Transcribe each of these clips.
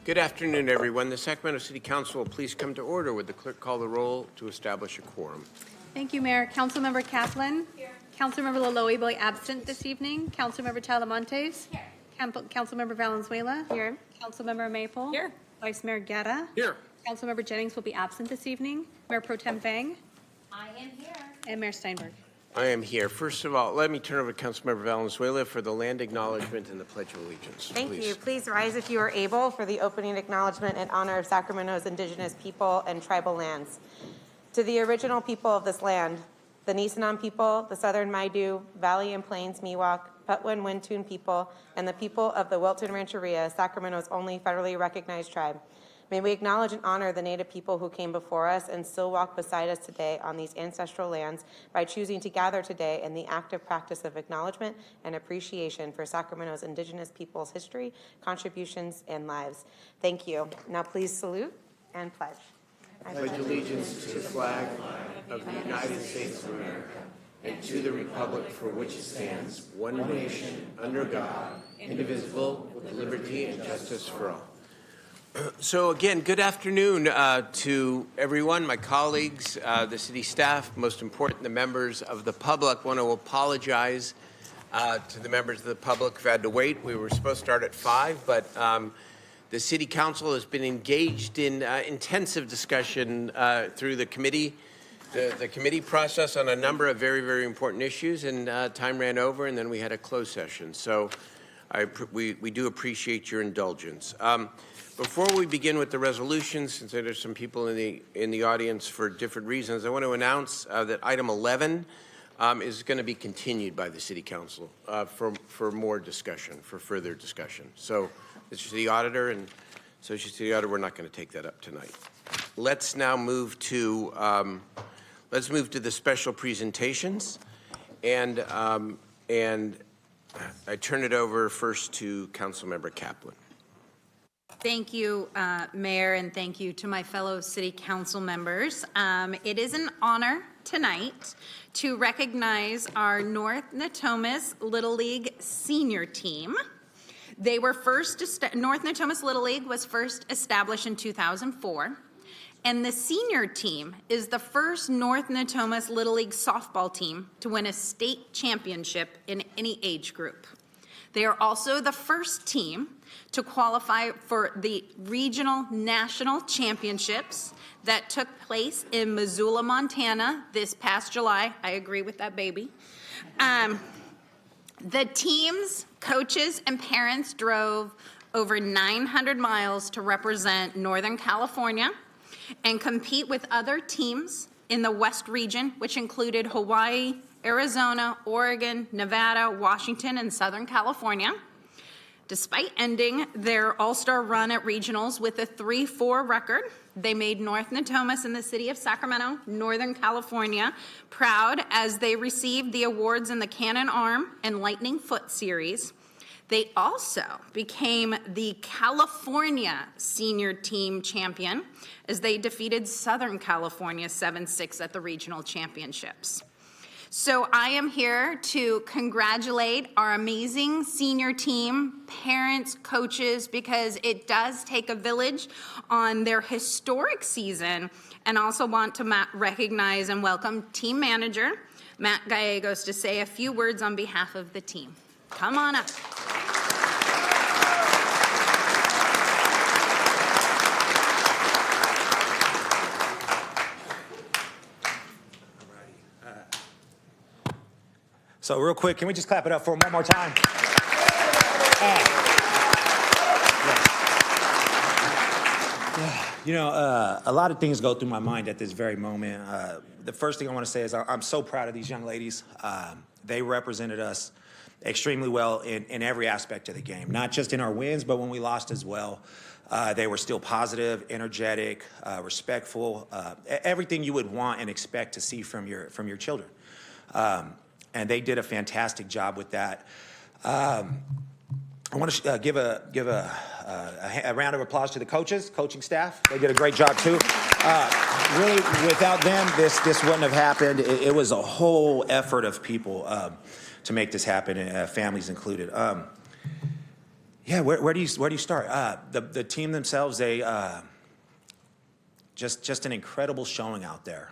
Good afternoon, everyone. The Sacramento City Council will please come to order. Would the clerk call the roll to establish a quorum? Thank you, Mayor. Councilmember Kaplan. Here. Councilmember Laloy absent this evening. Councilmember Talamontes. Here. Councilmember Valenzuela. Here. Councilmember Maple. Here. Vice Mayor Guerra. Here. Councilmember Jennings will be absent this evening. Mayor Pro Tem Fang. I am here. And Mayor Steinberg. I am here. First of all, let me turn over to Councilmember Valenzuela for the land acknowledgement and the Pledge of Allegiance. Thank you. Please rise if you are able for the opening acknowledgement in honor of Sacramento's indigenous people and tribal lands. To the original people of this land, the Nisenan people, the Southern Maidu, Valley and Plains Miwok, Patwin Wintun people, and the people of the Wilton Rancheria, Sacramento's only federally recognized tribe. May we acknowledge and honor the Native people who came before us and still walk beside us today on these ancestral lands by choosing to gather today in the active practice of acknowledgement and appreciation for Sacramento's indigenous people's history, contributions, and lives. Thank you. Now please salute and pledge. I pledge allegiance to the flag of the United States of America and to the republic for which it stands, one nation, under God, indivisible, with liberty and justice for all. So again, good afternoon to everyone, my colleagues, the city staff, most important, the members of the public. I want to apologize to the members of the public who've had to wait. We were supposed to start at 5, but the City Council has been engaged in intensive discussion through the committee, the committee process on a number of very, very important issues, and time ran over, and then we had a closed session. So we do appreciate your indulgence. Before we begin with the resolutions, since there's some people in the audience for different reasons, I want to announce that item 11 is going to be continued by the City Council for more discussion, for further discussion. So, Mr. City Auditor and Associate City Auditor, we're not going to take that up tonight. Let's now move to the special presentations, and I turn it over first to Councilmember Kaplan. Thank you, Mayor, and thank you to my fellow City Council members. It is an honor tonight to recognize our North Natomas Little League senior team. They were North Natomas Little League was first established in 2004, and the senior team is the first North Natomas Little League softball team to win a state championship in any age group. They are also the first team to qualify for the regional national championships that took place in Missoula, Montana this past July. I agree with that baby. The team's coaches and parents drove over 900 miles to represent Northern California and compete with other teams in the West region, which included Hawaii, Arizona, Oregon, Nevada, Washington, and Southern California. Despite ending their all-star run at regionals with a 3-4 record, they made North Natomas and the city of Sacramento, Northern California, proud as they received the awards in the Cannon Arm and Lightning Foot series. They also became the California senior team champion as they defeated Southern California 7-6 at the regional championships. So I am here to congratulate our amazing senior team, parents, coaches, because it does take a village on their historic season, and also want to recognize and welcome team manager Matt Gallegos to say a few words on behalf of the team. Come on up. So real quick, can we just clap it up for him one more time? You know, a lot of things go through my mind at this very moment. The first thing I want to say is I'm so proud of these young ladies. They represented us extremely well in every aspect of the game, not just in our wins, but when we lost as well. They were still positive, energetic, respectful, everything you would want and expect to see from your children. And they did a fantastic job with that. I want to give a round of applause to the coaching staff. They did a great job too. Really, without them, this wouldn't have happened. It was a whole effort of people to make this happen, families included. Yeah, where do you start? The team themselves, they just an incredible showing out there.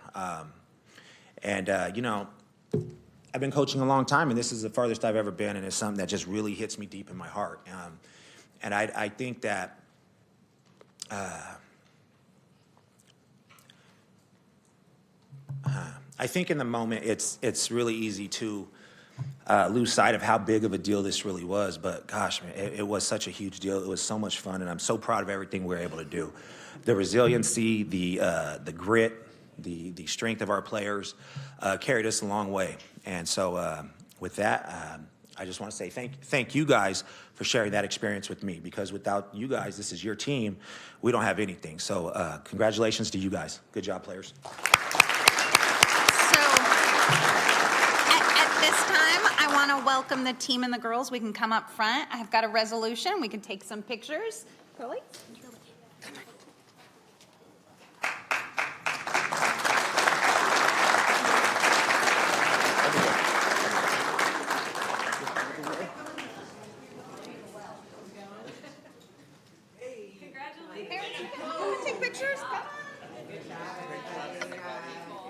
You know, I've been coaching a long time, and this is the farthest I've ever been, and it's something that just really hits me deep in my heart. And I think that I think in the moment it's really easy to lose sight of how big of a deal this really was. But gosh, man, it was such a huge deal. It was so much fun, and I'm so proud of everything we were able to do. The resiliency, the grit, the strength of our players carried us a long way. And so with that, I just want to say thank you guys for sharing that experience with me, because without you guys, this is your team, we don't have anything. So congratulations to you guys. Good job, players. So at this time, I want to welcome the team and the girls. We can come up front. I've got a resolution. We can take some pictures. Curly? Take pictures. Come on.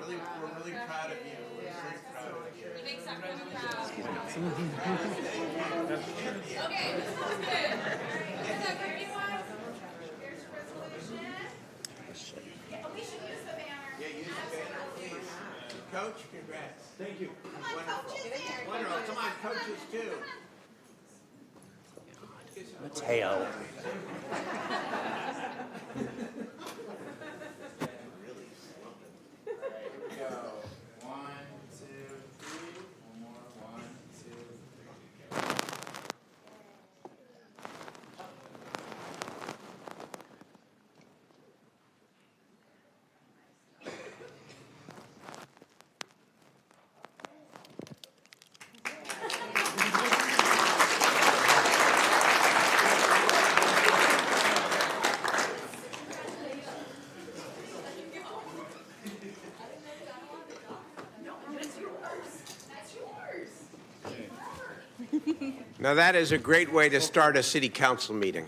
We're really proud of you. We're really proud of you. You make Sacramento proud. Okay, this is good. Is that very wise? Here's your resolution. Yeah, we should use the banner. Yeah, use the banner, please. Coach, congrats. Thank you. Come on, coaches there. Wonderful. Come on, coaches too. Mateo. Now that is a great way to start a city council meeting.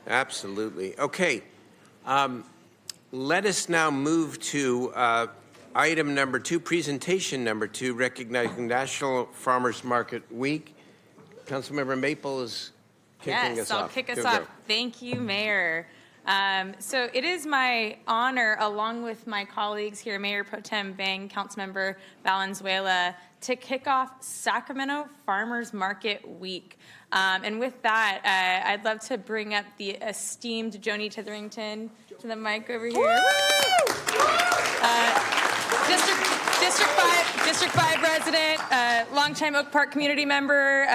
Absolutely. Okay. Let us now move to item number 2, presentation number 2, recognizing National Farmers Market Week. Councilmember Maple is kicking us off. Yes, I'll kick us Go. off. Thank you, Mayor. So it is my honor, along with my colleagues here, Mayor Pro Tem Bang, Councilmember Valenzuela, to kick off Sacramento Farmers Market Week. And with that, I'd love to bring up the esteemed Joni Titherington to the mic over here. District 5 resident, longtime Oak Park community member,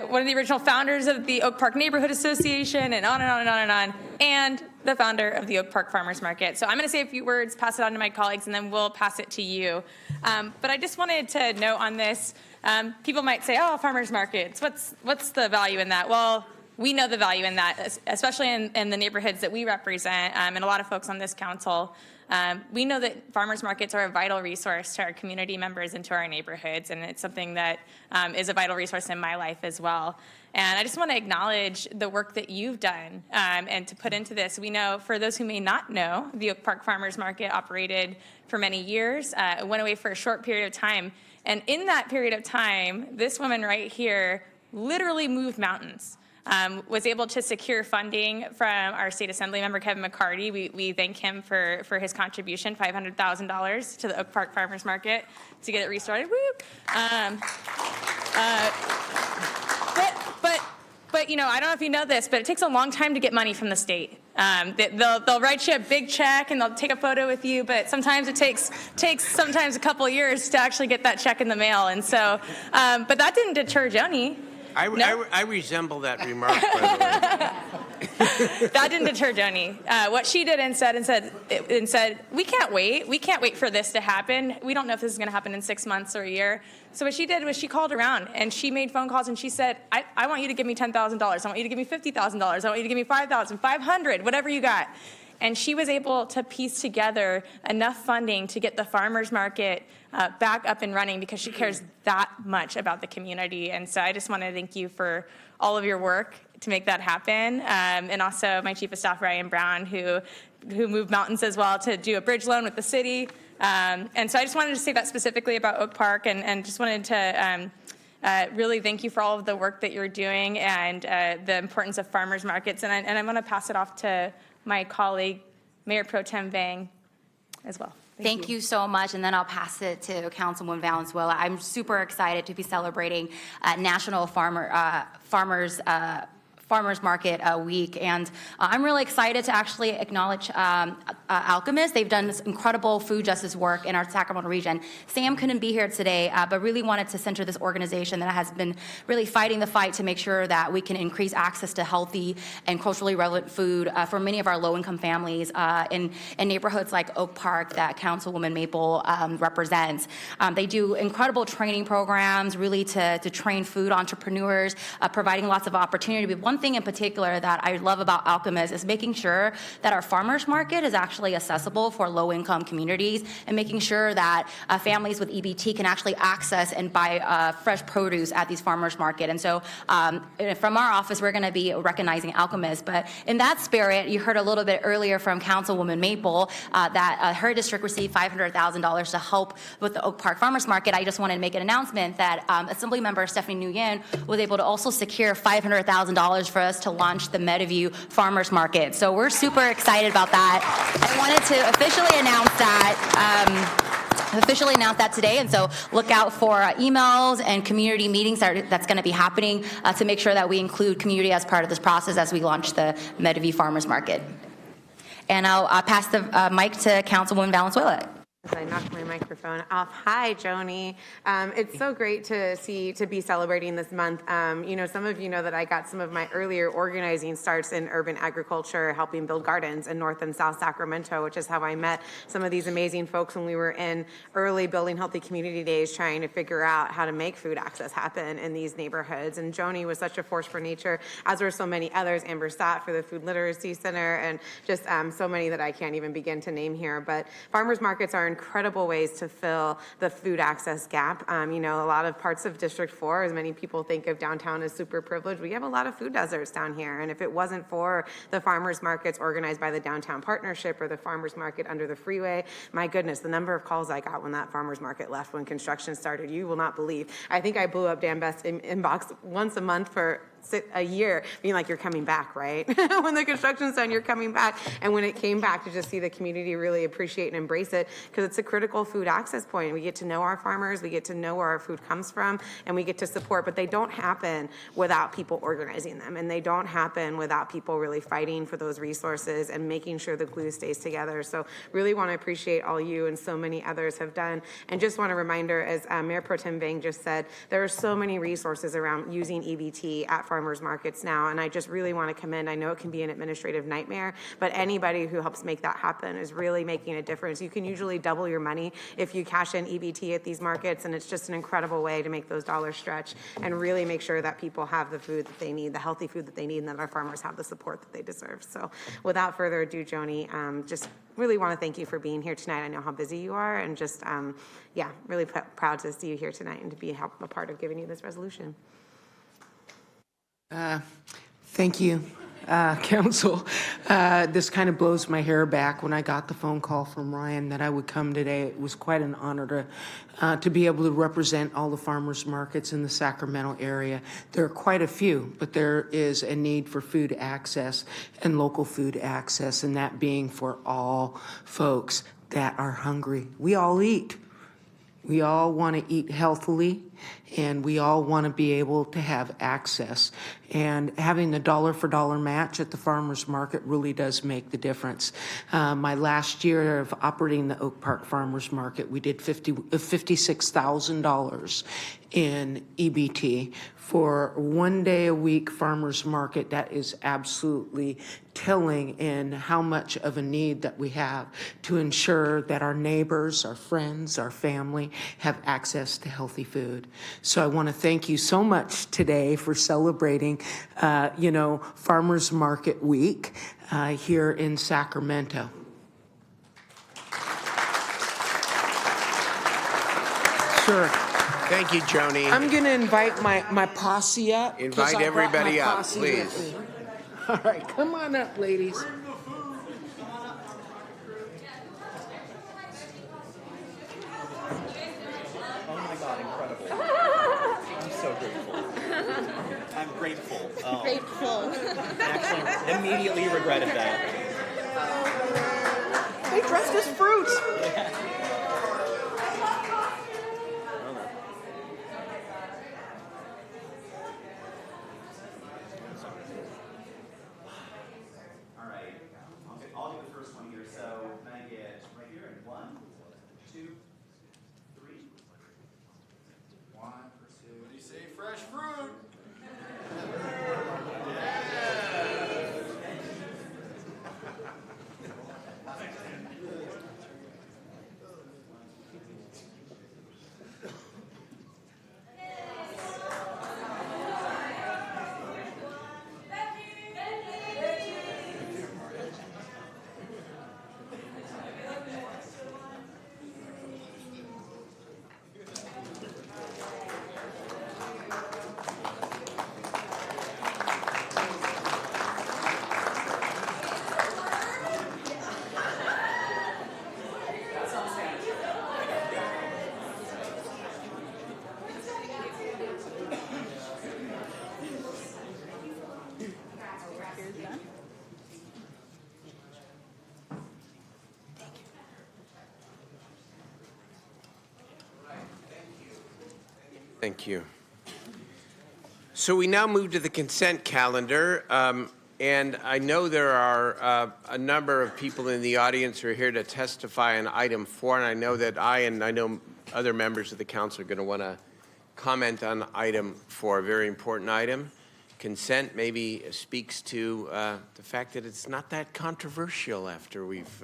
one of the original founders of the Oak Park Neighborhood Association, and on and on and on and on, and the founder of the Oak Park Farmers Market. So I'm going to say a few words, pass it on to my colleagues, and then we'll pass it to you. But I just wanted to note on this, people might say, oh, farmers markets, what's the value in that? Well, we know the value in that, especially in the neighborhoods that we represent, and a lot of folks on this council. We know that farmers markets are a vital resource to our community members and to our neighborhoods, and it's something that is a vital resource in my life as well. And I just want to acknowledge the work that you've done and to put into this. We know, for those who may not know, the Oak Park Farmers Market operated for many years. It went away for a short period of time. And in that period of time, this woman right here literally moved mountains. Was able to secure funding from our state assembly member, Kevin McCarty. We thank him for his contribution, $500,000 to the Oak Park Farmers Market to get it restarted. Woo! But you know, I don't know if you know this, but it takes a long time to get money from the state. They'll write you a big check and they'll take a photo with you, but sometimes it takes sometimes a couple of years to actually get that check in the mail. And so, but that didn't deter Joni. I resemble that remark, by the way. That didn't deter Joni. What she did and said, we can't wait. We can't wait for this to happen. We don't know if this is going to happen in 6 months or a year. So what she did was she called around and she made phone calls and she said, I want you to give me $10,000. I want you to give me $50,000. I want you to give me $5,000, $500, whatever you got. And she was able to piece together enough funding to get the farmers market back up and running because she cares that much about the community. And so I just want to thank you for all of your work make that happen. And also my Chief of Staff, Ryan Brown, who moved mountains as well to do a bridge loan with the city. And so I just wanted to say that specifically about Oak Park, and just wanted to really thank you for all of the work that you're doing and the importance of farmers markets. And I'm going to pass it off to my colleague, Mayor Pro Tem Vang, as well. Thank you so much, and then I'll pass it to Councilwoman Valenzuela. I'm super excited to be celebrating National Farmers Market Week, and I'm really excited to actually acknowledge Alchemist. They've done this incredible food justice work in our Sacramento region. Sam couldn't be here today, but really wanted to center this organization that has been really fighting the fight to make sure that we can increase access to healthy and culturally relevant food for many of our low-income families in neighborhoods like Oak Park that Councilwoman Maple represents. They do incredible training programs, really to train food entrepreneurs, providing lots of opportunity. But one thing in particular that I love about Alchemist is making sure that our farmers market is actually accessible for low-income communities, and making sure that families with EBT can actually access and buy fresh produce at these farmers market. And so from our office, we're going to be recognizing Alchemist. But in that spirit, you heard a little bit earlier from Councilwoman Maple that her district received $500,000 to help with the Oak Park Farmers Market. I just wanted to make an announcement that Assemblymember Stephanie Nguyen was able to also secure $500,000 for us to launch the Meadowview Farmers Market. So we're super excited about that. I wanted to officially announce that today, and so look out for emails and community meetings that's going to be happening to make sure that we include community as part of this process as we launch the Meadowview Farmers Market. And I'll pass the mic to Councilwoman Valenzuela. As I knocked my microphone off. Hi, Joni. It's so great to be celebrating this month. Some of you know that I got some of my earlier organizing starts in urban agriculture, helping build gardens in North and South Sacramento, which is how I met some of these amazing folks when we were in early Building Healthy Community Days, trying to figure out how to make food access happen in these neighborhoods. And Joni was such a force for nature, as were so many others. Amber Stott for the Food Literacy Center, and just so many that I can't even begin to name here. But farmers markets are incredible ways to fill the food access gap. A lot of parts of District 4, as many people think of downtown as super privileged, we have a lot of food deserts down here. And if it wasn't for the farmers markets organized by the Downtown Partnership or the farmers market under the freeway, my goodness, the number of calls I got when that farmers market left when construction started, you will not believe. I think I blew up Dan Best's inbox once a month for a year, being like, you're coming back, right? When the construction's done, you're coming back. And when it came back, to just see the community really appreciate and embrace it, because it's a critical food access point. We get to know our farmers, we get to know where our food comes from, and we get to support, but they don't happen without people organizing them, and they don't happen without people really fighting for those resources and making sure the glue stays together. So really want to appreciate all you and so many others have done. And just want a reminder, as Mayor Pro Tem Vang just said, there are so many resources around using EBT at farmers markets now, and I just really want to commend. I know it can be an administrative nightmare, but anybody who helps make that happen is really making a difference. You can usually double your money if you cash in EBT at these markets, and it's just an incredible way to make those dollars stretch and really make sure that people have the food that they need, the healthy food that they need, and that our farmers have the support that they deserve. So without further ado, Joni, just really want to thank you for being here tonight. I know how busy you are, and just, really proud to see you here tonight and to be a part of giving you this resolution. Thank you, Council. This kind of blows my hair back. When I got the phone call from Ryan that I would come today, it was quite an honor to be able to represent all the farmers markets in the Sacramento area. There are quite a few, but there is a need for food access and local food access, and that being for all folks that are hungry. We all eat. We all want to eat healthily, and we all want to be able to have access. And having the dollar-for-dollar match at the farmers market really does make the difference. My last year of operating the Oak Park Farmers Market, we did $56,000 in EBT for 1 day a week farmers market. That is absolutely telling in how much of a need that we have to ensure that our neighbors, our friends, our family have access to healthy food. So I want to thank you so much today for celebrating, Farmers Market Week here in Sacramento. Sure. Thank you, Joni. I'm going to invite my posse up. 'cause Invite I brought everybody my up, posse with please. me. All right, come on up, ladies. Oh my God, incredible. I'm so grateful. I'm grateful. Grateful. Actually, immediately regretted that. They dressed as fruit. All right. I'll do the first one here. So can I get right here in 1, 2, 3. 1 for 2. What do you say? Fresh fruit. Thank you. So we now move to the consent calendar, and I know there are a number of people in the audience who are here to testify on item 4, and I know that I know other members of the council are going to want to comment on item 4, a very important item. Consent maybe speaks to the fact that it's not that controversial after we've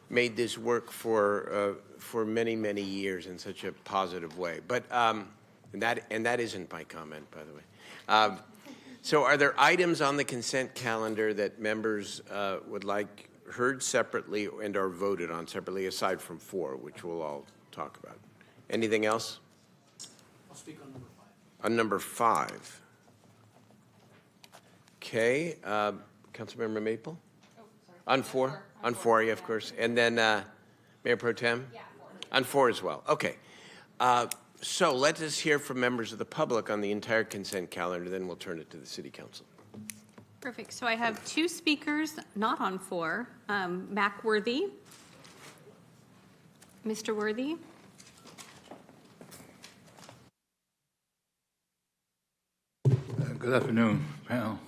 made this work for many, many years in such a positive way. But and that isn't my comment, by the way. So are there items on the consent calendar that members would like heard separately and or voted on separately, aside from 4, which we'll all talk about? Anything else? I'll speak on number 5. On number 5. Okay. Councilmember Maple? Oh, sorry. On 4? On 4, yeah, of course. And then Mayor Pro Tem? Yeah, 4. On 4 as well. Okay. So let us hear from members of the public on the entire consent calendar, then we'll turn it to the City Council. Perfect. So I have 2 speakers not on 4. Mac Worthy. Mr. Worthy. Good afternoon, panel.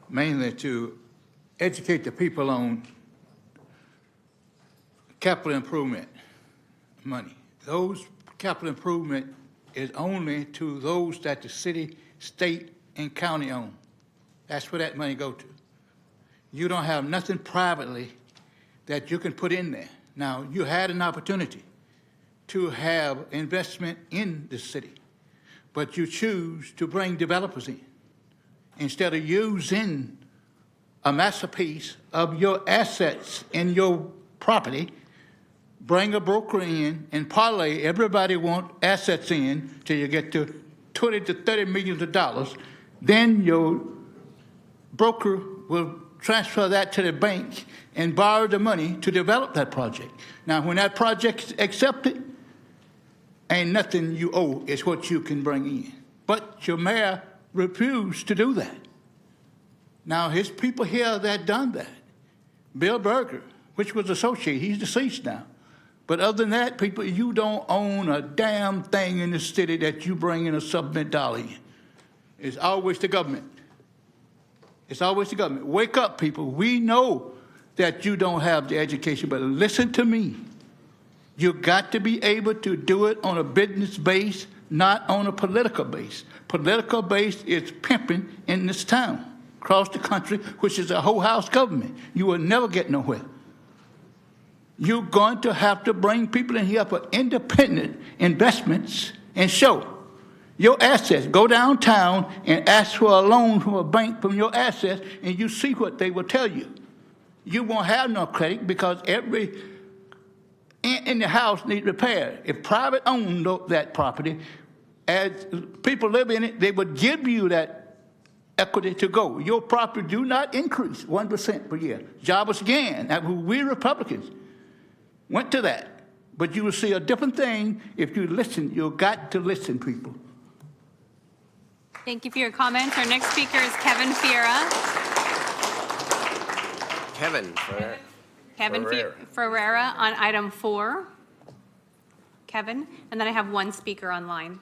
Mainly to educate the people on capital improvement money. Those capital improvement is only to those that the city, state, and county own. That's where that money go to. You don't have nothing privately that you can put in there. Now, you had an opportunity to have investment in the city, but you choose to bring developers in instead of using a masterpiece of your assets in your property. Bring a broker in and parlay. Everybody want assets in till you get to 20 to 30 millions of dollars. Then your broker will transfer that to the bank and borrow the money to develop that project. Now, when that project's accepted, ain't nothing you owe. It's what you can bring in. But your mayor refused to do that. Now, his people here that done that. Bill Berger, which was associated, he's deceased now. But other than that, people, you don't own a damn thing in the city that you bring in a supplement dollar in. It's always the government. It's always the government. Wake up, people. We know that you don't have the education, but listen to me. You got to be able to do it on a business base, not on a political base. Political base is pimping in this town, across the country, which is a whole house government. You will never get nowhere. You're going to have to bring people in here for independent investments and show your assets. Go downtown and ask for a loan from a bank from your assets, and you see what they will tell you. You won't have no credit because every in the house need repair. If private owned that property, as people live in it, they would give you that equity to go. Your property do not increase 1% per year. Jobless again. Now, we Republicans went to that. But you will see a different thing if you listen. You've got to listen, people. Thank you for your comments. Our next speaker is Kevin Fiera. Kevin Ferreira on item 4. Kevin, and then I have one speaker online.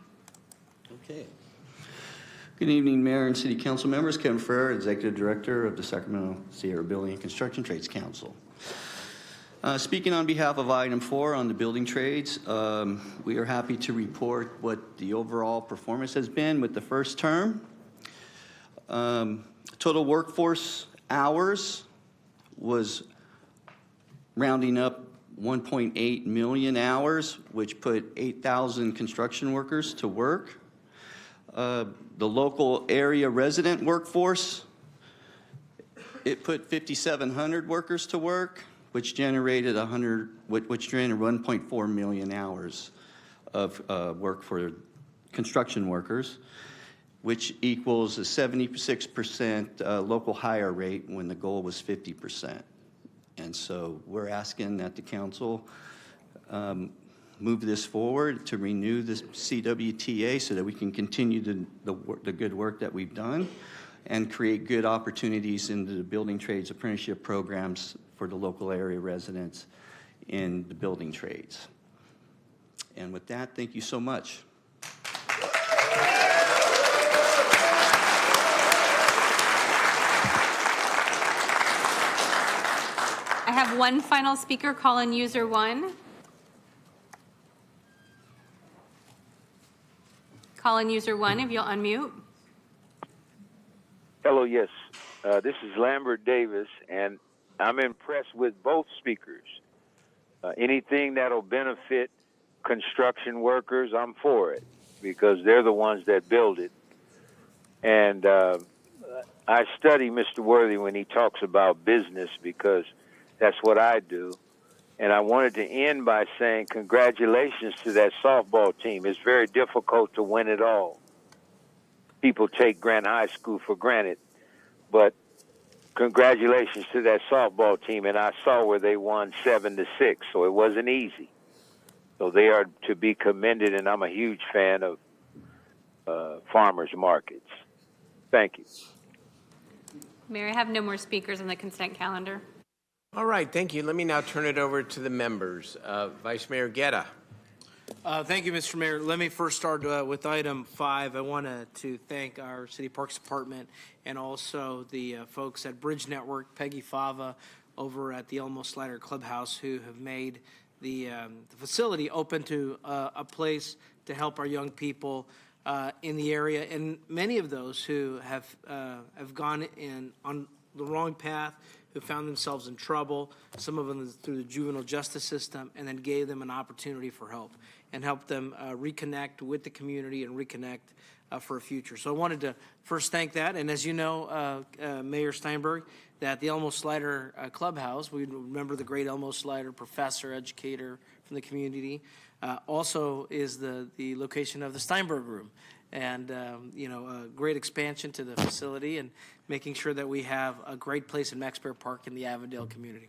Okay. Good evening, Mayor and City Council members. Kevin Ferrer, Executive Director of the Sacramento Sierra Building and Construction Trades Council. Speaking on behalf of item 4 on the building trades, we are happy to report what the overall performance has been with the first term. Total workforce hours was rounding up 1.8 million hours, which put 8,000 construction workers to work. The local area resident workforce, it put 5,700 workers to work, which generated 1.4 million hours of work for construction workers, which equals a 76% local hire rate when the goal was 50%. And so we're asking that the council move this forward to renew the CWTA so that we can continue the good work that we've done and create good opportunities in the building trades apprenticeship programs for the local area residents in the building trades. And with that, thank you so much. I have one final speaker, call-in user 1. Call-in user 1, if you'll unmute. Hello, yes. This is Lambert Davis, and I'm impressed with both speakers. Anything that'll benefit construction workers, I'm for it, because they're the ones that build it. And I study Mr. Worthy when he talks about business, because that's what I do. And I wanted to end by saying congratulations to that softball team. It's very difficult to win it all. People take Grant High School for granted, but congratulations to that softball team. And I saw where they won 7-6, so it wasn't easy. So they are to be commended, and I'm a huge fan of farmers markets. Thank you. Mayor, I have no more speakers on the consent calendar. All right, thank you. Let me now turn it over to the members. Vice Mayor Guerra. Thank you, Mr. Mayor. Let me first start with item 5. I want to thank our City Parks Department and also the folks at Bridge Network, Peggy Fava, over at the Elmo Slider Clubhouse, who have made the facility open to a place to help our young people in the area, and many of those who have gone in on the wrong path, who found themselves in trouble, some of them through the juvenile justice system, and then gave them an opportunity for help and helped them reconnect with the community and reconnect for a future. So I wanted to first thank that. And as you know, Mayor Steinberg, that the Elmo Slider Clubhouse, we remember the great Elmo Slider professor, educator from the community, also is the location of the Steinberg Room. And, a great expansion to the facility and making sure that we have a great place in Maxbury Park in the Avondale community.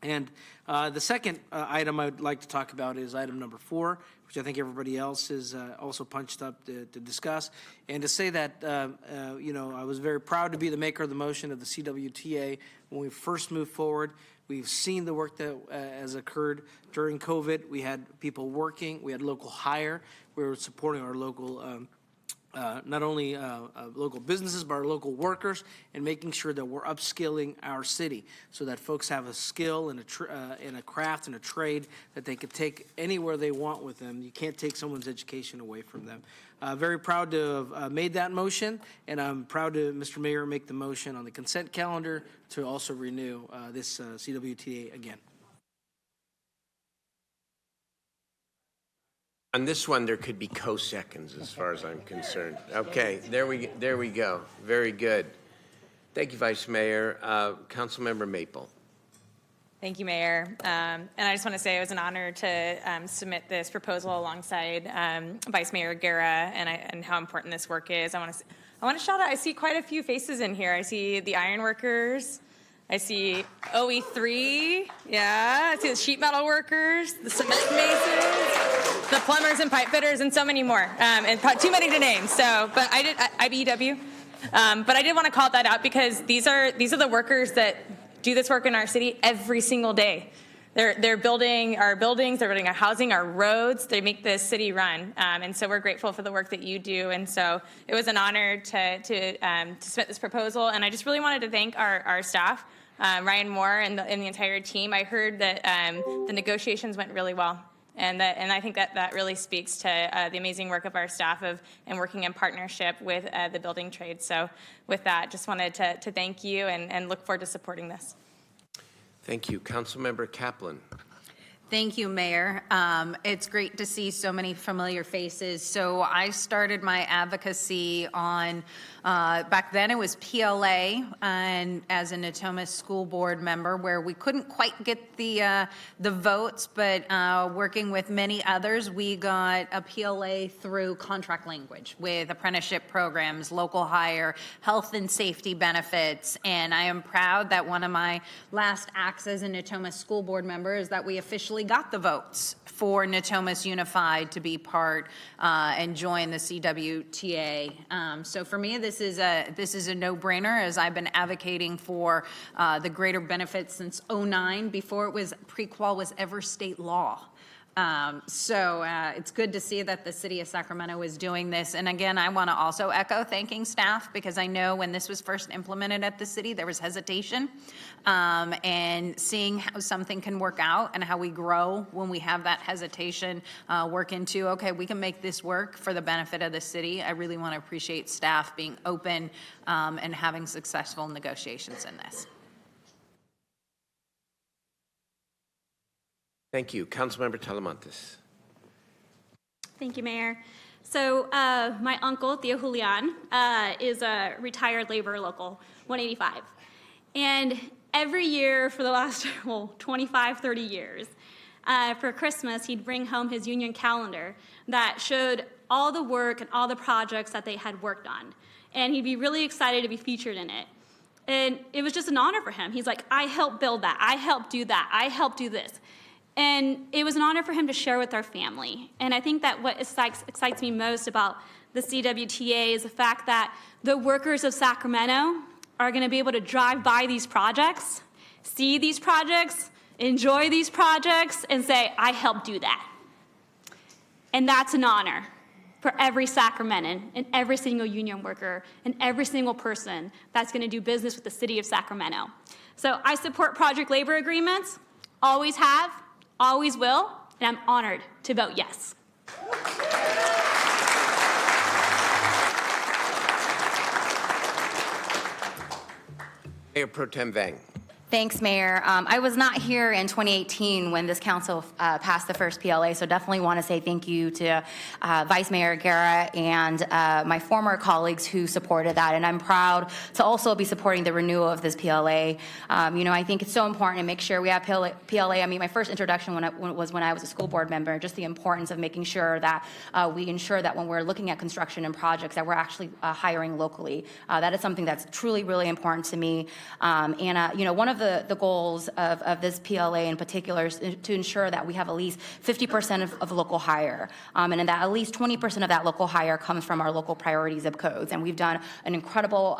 And the second item I would like to talk about is item number 4, which I think everybody else is also punched up to discuss. And to say that, I was very proud to be the maker of the motion of the CWTA when we first moved forward. We've seen the work that has occurred during COVID. We had people working. We had local hire. We were supporting our local not only local businesses, but our local workers, and making sure that we're upskilling our city so that folks have a skill and a craft and a trade that they could take anywhere they want with them. You can't take someone's education away from them. Very proud to have made that motion, and I'm proud to, Mr. Mayor, make the motion on the consent calendar to also renew this CWTA again. On this one, there could be co-seconds as far as I'm concerned. Okay, there we go. Very good. Thank you, Vice Mayor. Councilmember Maple. Thank you, Mayor. And I just want to say it was an honor to submit this proposal alongside Vice Mayor Guerra and how important this work is. I want to shout out, I see quite a few faces in here. I see the iron workers. I see OE3, yeah. I see the sheet metal workers, the cement masons, the plumbers and pipe fitters, and so many more. And too many to name. So, but I did IBEW. But I did want to call that out because these are the workers that do this work in our city every single day. They're building our buildings, they're building our housing, our roads, they make this city run. And so we're grateful for the work that you do. And so it was an honor to submit this proposal. And I just really wanted to thank our staff, Ryan Moore and the entire team. I heard that the negotiations went really well. And I think that really speaks to the amazing work of our staff and working in partnership with the building trade. So with that, just wanted to thank you and look forward to supporting this. Thank you. Councilmember Kaplan. Thank you, Mayor. It's great to see so many familiar faces. So I started my advocacy on, back then it was PLA, and as a Natomas School Board member, where we couldn't quite get the votes, but working with many others, we got a PLA through contract language with apprenticeship programs, local hire, health and safety benefits, and I am proud that one of my last acts as a Natomas School Board member is that we officially got the votes for Natomas Unified to be part and join the CWTA. So for me, this is a no-brainer, as I've been advocating for the greater benefits since '09, before pre-qual was ever state law. So it's good to see that the city of Sacramento is doing this. And again, I want to also echo thanking staff, because I know when this was first implemented at the city, there was hesitation. And seeing how something can work out and how we grow when we have that hesitation work into, okay, we can make this work for the benefit of the city. I really want to appreciate staff being open and having successful negotiations in this. Thank you. Councilmember Talamantes. Thank you, Mayor. So my uncle, Theo Julian, is a retired labor local, 185. And every year for the last 25, 30 years, for Christmas, he'd bring home his union calendar that showed all the work and all the projects that they had worked on. And he'd be really excited to be featured in it. And it was just an honor for him. He's like, I helped build that. I helped do that. I helped do this. And it was an honor for him to share with our family. And I think that what excites me most about the CWTA is the fact that the workers of Sacramento are going to be able to drive by these projects, see these projects, enjoy these projects, and say, I helped do that. And that's an honor for every Sacramentan and every single union worker and every single person that's going to do business with the city of Sacramento. So I support project labor agreements, always have, always will, and I'm honored to vote yes. Mayor Pro Tem Vang. Thanks, Mayor. I was not here in 2018 when this council passed the first PLA, so definitely want to say thank you to Vice Mayor Guerra and my former colleagues who supported that, and I'm proud to also be supporting the renewal of this PLA. I think it's so important to make sure we have PLA. I mean, my first introduction was when I was a school board member, just the importance of making sure that we ensure that when we're looking at construction and projects that we're actually hiring locally. That is something that's truly, really important to me. One of the goals of this PLA in particular is to ensure that we have at least 50% of local hire, and that at least 20% of that local hire comes from our local priority zip codes. And we've done an incredible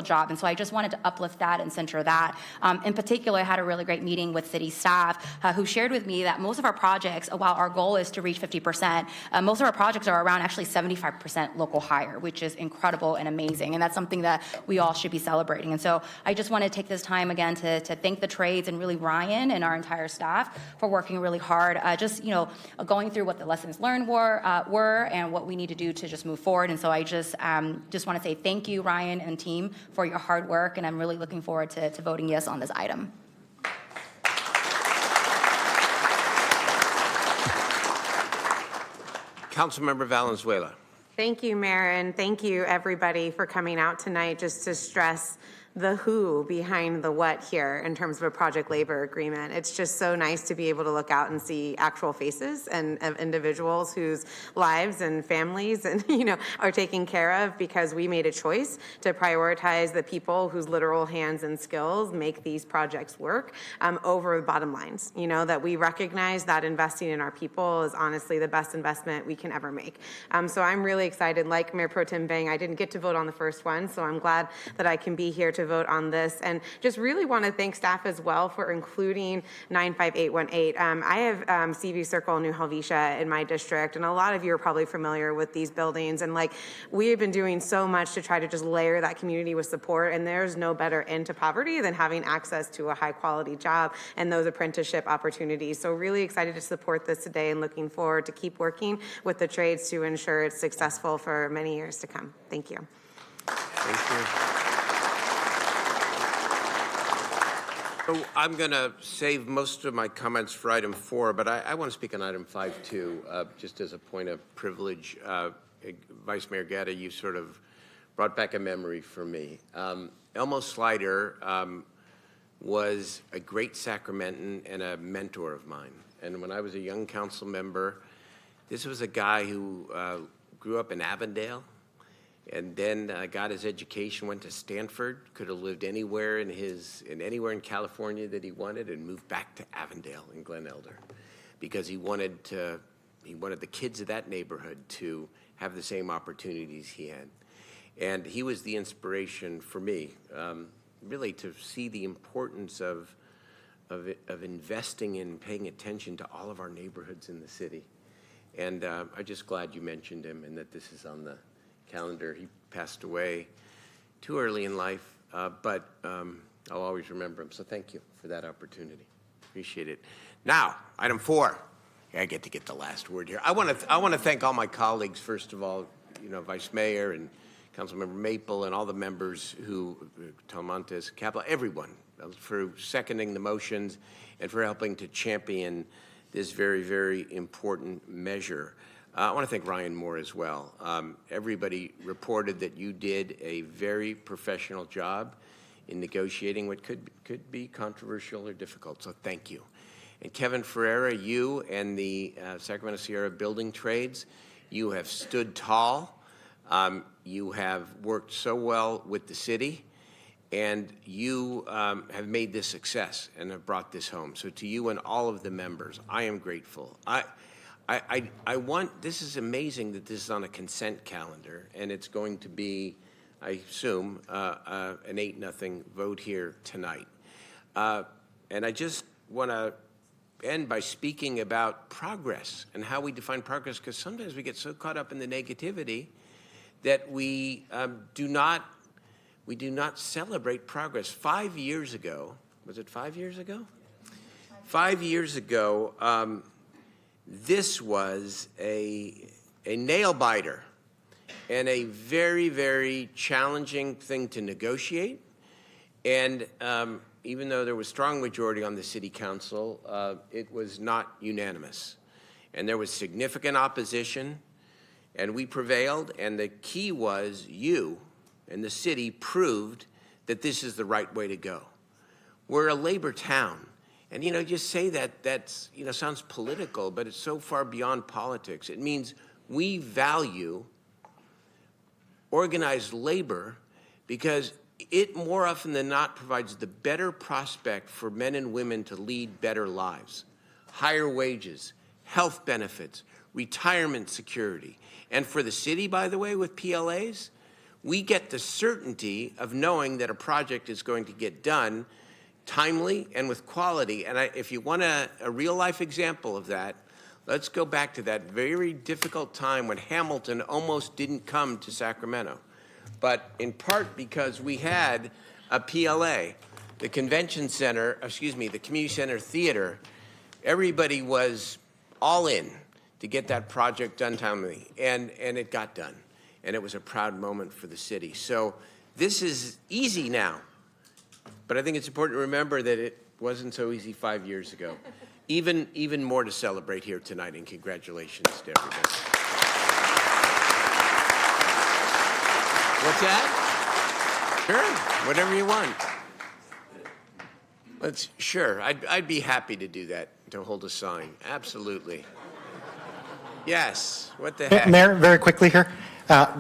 job. And so I just wanted to uplift that and center that. In particular, I had a really great meeting with city staff who shared with me that most of our projects, while our goal is to reach 50%, most of our projects are around actually 75% local hire, which is incredible and amazing. And that's something that we all should be celebrating. And so I just want to take this time again to thank the trades and really Ryan and our entire staff for working really hard, going through what the lessons learned were and what we need to do to just move forward. And so I just want to say thank you, Ryan and team, for your hard work, and I'm really looking forward to voting yes on this item. Councilmember Valenzuela. Thank you, Mayor, and thank you, everybody, for coming out tonight just to stress the who behind the what here in terms of a project labor agreement. It's just so nice to be able to look out and see actual faces and of individuals whose lives and families and are taken care of because we made a choice to prioritize the people whose literal hands and skills make these projects work over bottom lines. That we recognize that investing in our people is honestly the best investment we can ever make. So I'm really excited. Like Mayor Pro Tem Bang, I didn't get to vote on the first one, so I'm glad that I can be here to vote on this, and just really want to thank staff as well for including 95818. I have CV Circle, New Helvetia in my district, and a lot of you are probably familiar with these buildings, and we have been doing so much to try to just layer that community with support, and there's no better end to poverty than having access to a high quality job and those apprenticeship opportunities. So really excited to support this today and looking forward to keep working with the trades to ensure it's successful for many years to come. Thank you. Thank you. So I'm going to save most of my comments for item 4, but I want to speak on item 5 too, just as a point of privilege. Vice Mayor Gatta, you sort of brought back a memory for me. Elmo Slider was a great Sacramentan and a mentor of mine. And when I was a young council member, this was a guy who grew up in Avondale, and then got his education, went to Stanford, could have lived anywhere anywhere in California that he wanted, and moved back to Avondale in Glen Elder because he wanted the kids of that neighborhood to have the same opportunities he had. And he was the inspiration for me, really to see the importance of investing in paying attention to all of our neighborhoods in the city. And I'm just glad you mentioned him and that this is on the calendar. He passed away too early in life, but I'll always remember him. So thank you for that opportunity. Appreciate it. Now, item 4. I get to get the last word here. I want to thank all my colleagues, first of all, Vice Mayor and Councilmember Maple and all the members who, Talamantes, Capella, everyone, for seconding the motions and for helping to champion this very, very important measure. I want to thank Ryan Moore as well. Everybody reported that you did a very professional job in negotiating what could be controversial or difficult, so thank you. And Kevin Ferreira, you and the Sacramento Sierra Building Trades, you have stood tall. You have worked so well with the city, and you have made this success and have brought this home. So to you and all of the members, I am grateful. This is amazing that this is on a consent calendar, and it's going to be, I assume, an 8-0 vote here tonight. And I just want to end by speaking about progress and how we define progress, because sometimes we get so caught up in the negativity that we do not celebrate progress. 5 years ago, was it 5 years ago? 5 years ago, this was a nail biter and a very, very challenging thing to negotiate. And even though there was strong majority on the city council, it was not unanimous. And there was significant opposition, and we prevailed. And the key was you and the city proved that this is the right way to go. We're a labor town. And, just say that's, sounds political, but it's so far beyond politics. It means we value organized labor because it more often than not provides the better prospect for men and women to lead better lives, higher wages, health benefits, retirement security. And for the city, by the way, with PLAs, we get the certainty of knowing that a project is going to get done timely and with quality. And if you want a real-life example of that, let's go back to that very difficult time when Hamilton almost didn't come to Sacramento. But in part because we had a PLA, the Community Center Theater, everybody was all in to get that project done timely, and it got done. And it was a proud moment for the city. So this is easy now, but I think it's important to remember that it wasn't so easy 5 years ago. Even more to celebrate here tonight, and congratulations to everybody. What's that? Sure, whatever you want. Sure, I'd be happy to do that, to hold a sign. Absolutely. Yes, what the heck? Mayor, very quickly here,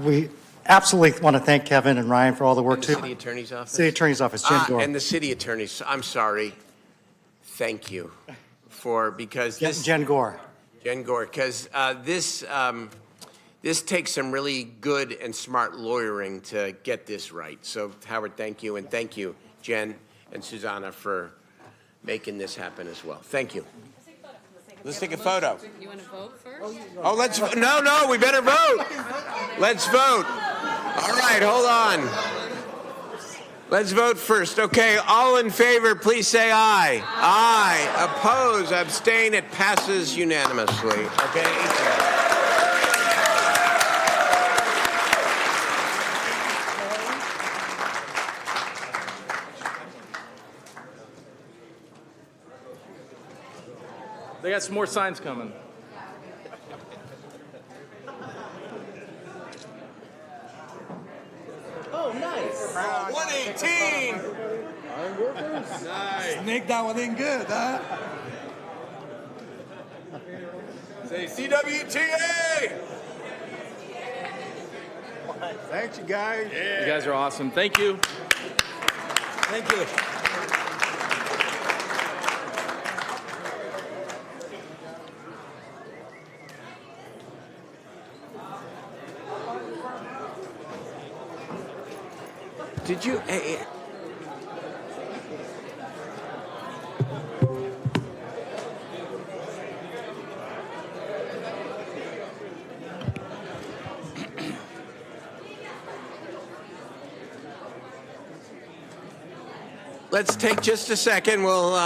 we absolutely want to thank Kevin and Ryan for all the work And the too. city attorney's office? City Attorney's Office, Jim Gore. And the city attorneys, I'm sorry. Thank you because this. Jen Gore. Jen Gore, because this takes some really good and smart lawyering to get this right. So Howard, thank you, and thank you, Jen and Susanna, for making this happen as well. Thank you. Let's take a photo. You want to vote first? Oh, no, we better vote. Let's vote. All right, hold on. Let's vote first. Okay, all in favor, please say aye. Aye. Oppose, abstain, it passes unanimously. Okay. They got some more signs coming. Oh, nice. 118. Iron workers. Nice. Nick, that one ain't good, huh? Say CWTA. Thanks, you guys. Yeah. You guys are awesome. Thank you. Thank you. Did you? Let's take just a second. We'll,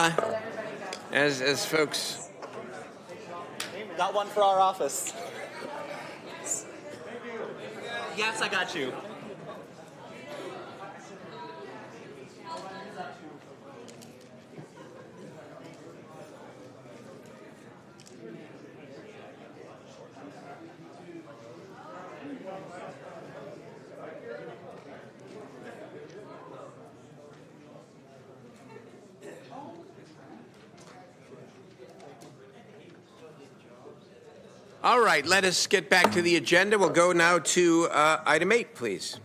as folks. Got one for our office. Yes, I got you. All right, let us get back to the agenda. We'll go now to item 8, please.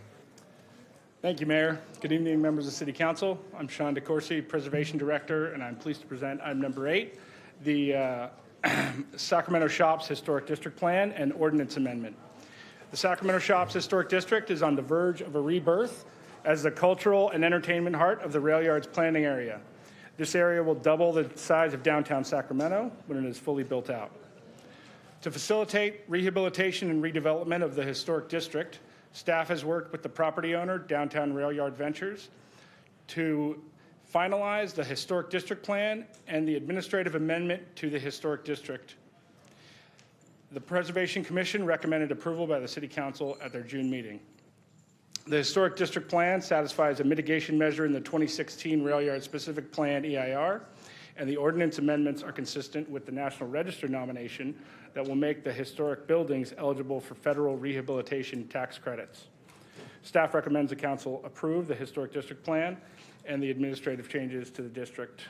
Thank you, Mayor. Good evening, members of City Council. I'm Sean DeCourcy, Preservation Director, and I'm pleased to present item number 8, the Sacramento Shops Historic District Plan and Ordinance Amendment. The Sacramento Shops Historic District is on the verge of a rebirth as the cultural and entertainment heart of the rail yards planning area. This area will double the size of downtown Sacramento when it is fully built out. To facilitate rehabilitation and redevelopment of the historic district, staff has worked with the property owner, Downtown Rail Yard Ventures, to finalize the historic district plan and the administrative amendment to the historic district. The Preservation Commission recommended approval by the City Council at their June meeting. The historic district plan satisfies a mitigation measure in the 2016 Rail Yard Specific Plan EIR, and the ordinance amendments are consistent with the National Register nomination that will make the historic buildings eligible for federal rehabilitation tax credits. Staff recommends the council approve the historic district plan and the administrative changes to the district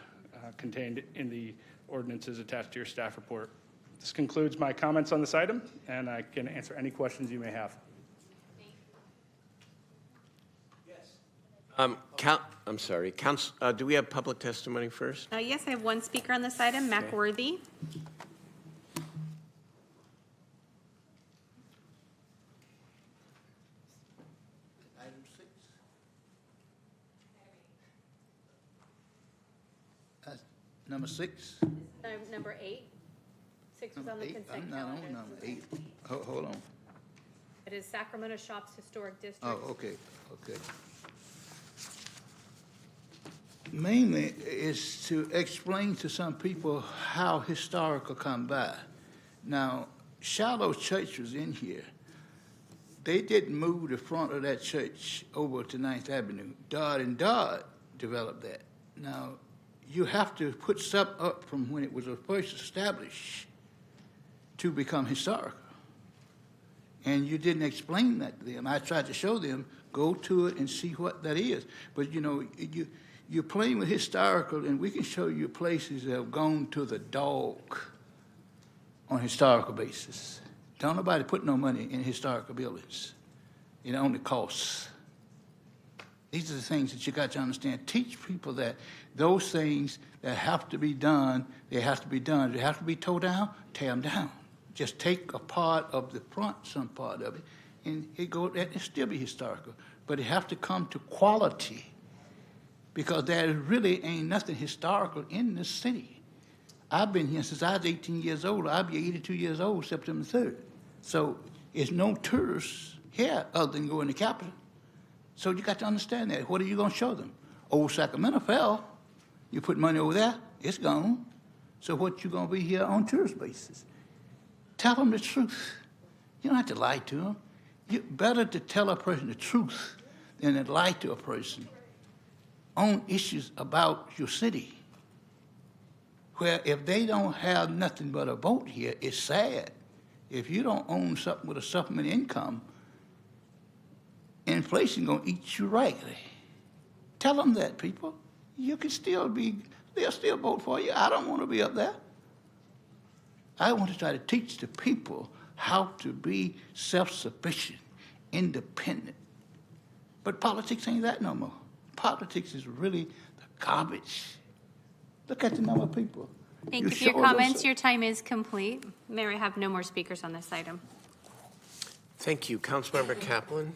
contained in the ordinances attached to your staff report. This concludes my comments on this item, and I can answer any questions you may have. I'm sorry, Council, do we have public testimony first? Yes, I have one speaker on this item, Mac Worthy. Item 6. That's number 6. Number 8. 6 was on the Eight. consent I'm not calendar. on number 8. Hold on. It is Sacramento Shops Historic District. Oh, okay. Mainly is to explain to some people how historical come by. Now, Shiloh Church was in here. They didn't move the front of that church over to 9th Avenue. Dodd and Dodd developed that. Now, you have to put stuff up from when it was first established to become historical. and you didn't explain that to them. I tried to show them, go to it and see what that is. But, you know, you're playing with historical, and we can show you places that have gone to the dog on a historical basis. Don't nobody put no money in historical buildings. It only costs. These are the things that you got to understand. Teach people that those things that have to be done, they have to be done. If they have to be tore down, tear them down. Just take a part of the front, some part of it, and it still be historical. But it have to come to quality, because there really ain't nothing historical in this city. I've been here since I was 18 years old. I'll be 82 years old September 3rd. So it's no tourists here other than going to the Capitol. So you got to understand that. What are you going to show them? Old Sacramento fell. You put money over there, it's gone. So what you going to be here on tourist basis? Tell them the truth. You don't have to lie to them. It's better to tell a person the truth than to lie to a person on issues about your city. Where if they don't have nothing but a vote here, it's sad. If you don't own something with a supplemental income, inflation gonna eat you right. Tell them that, people. You can still they'll still vote for you. I don't want to be up there. I want to try to teach the people how to be self-sufficient, independent. But politics ain't that no more. Politics is really the garbage. Look at the number of people. Thank you for your comments. Your time is complete. Mayor, I have no more speakers on this item. Thank you. Councilmember Kaplan.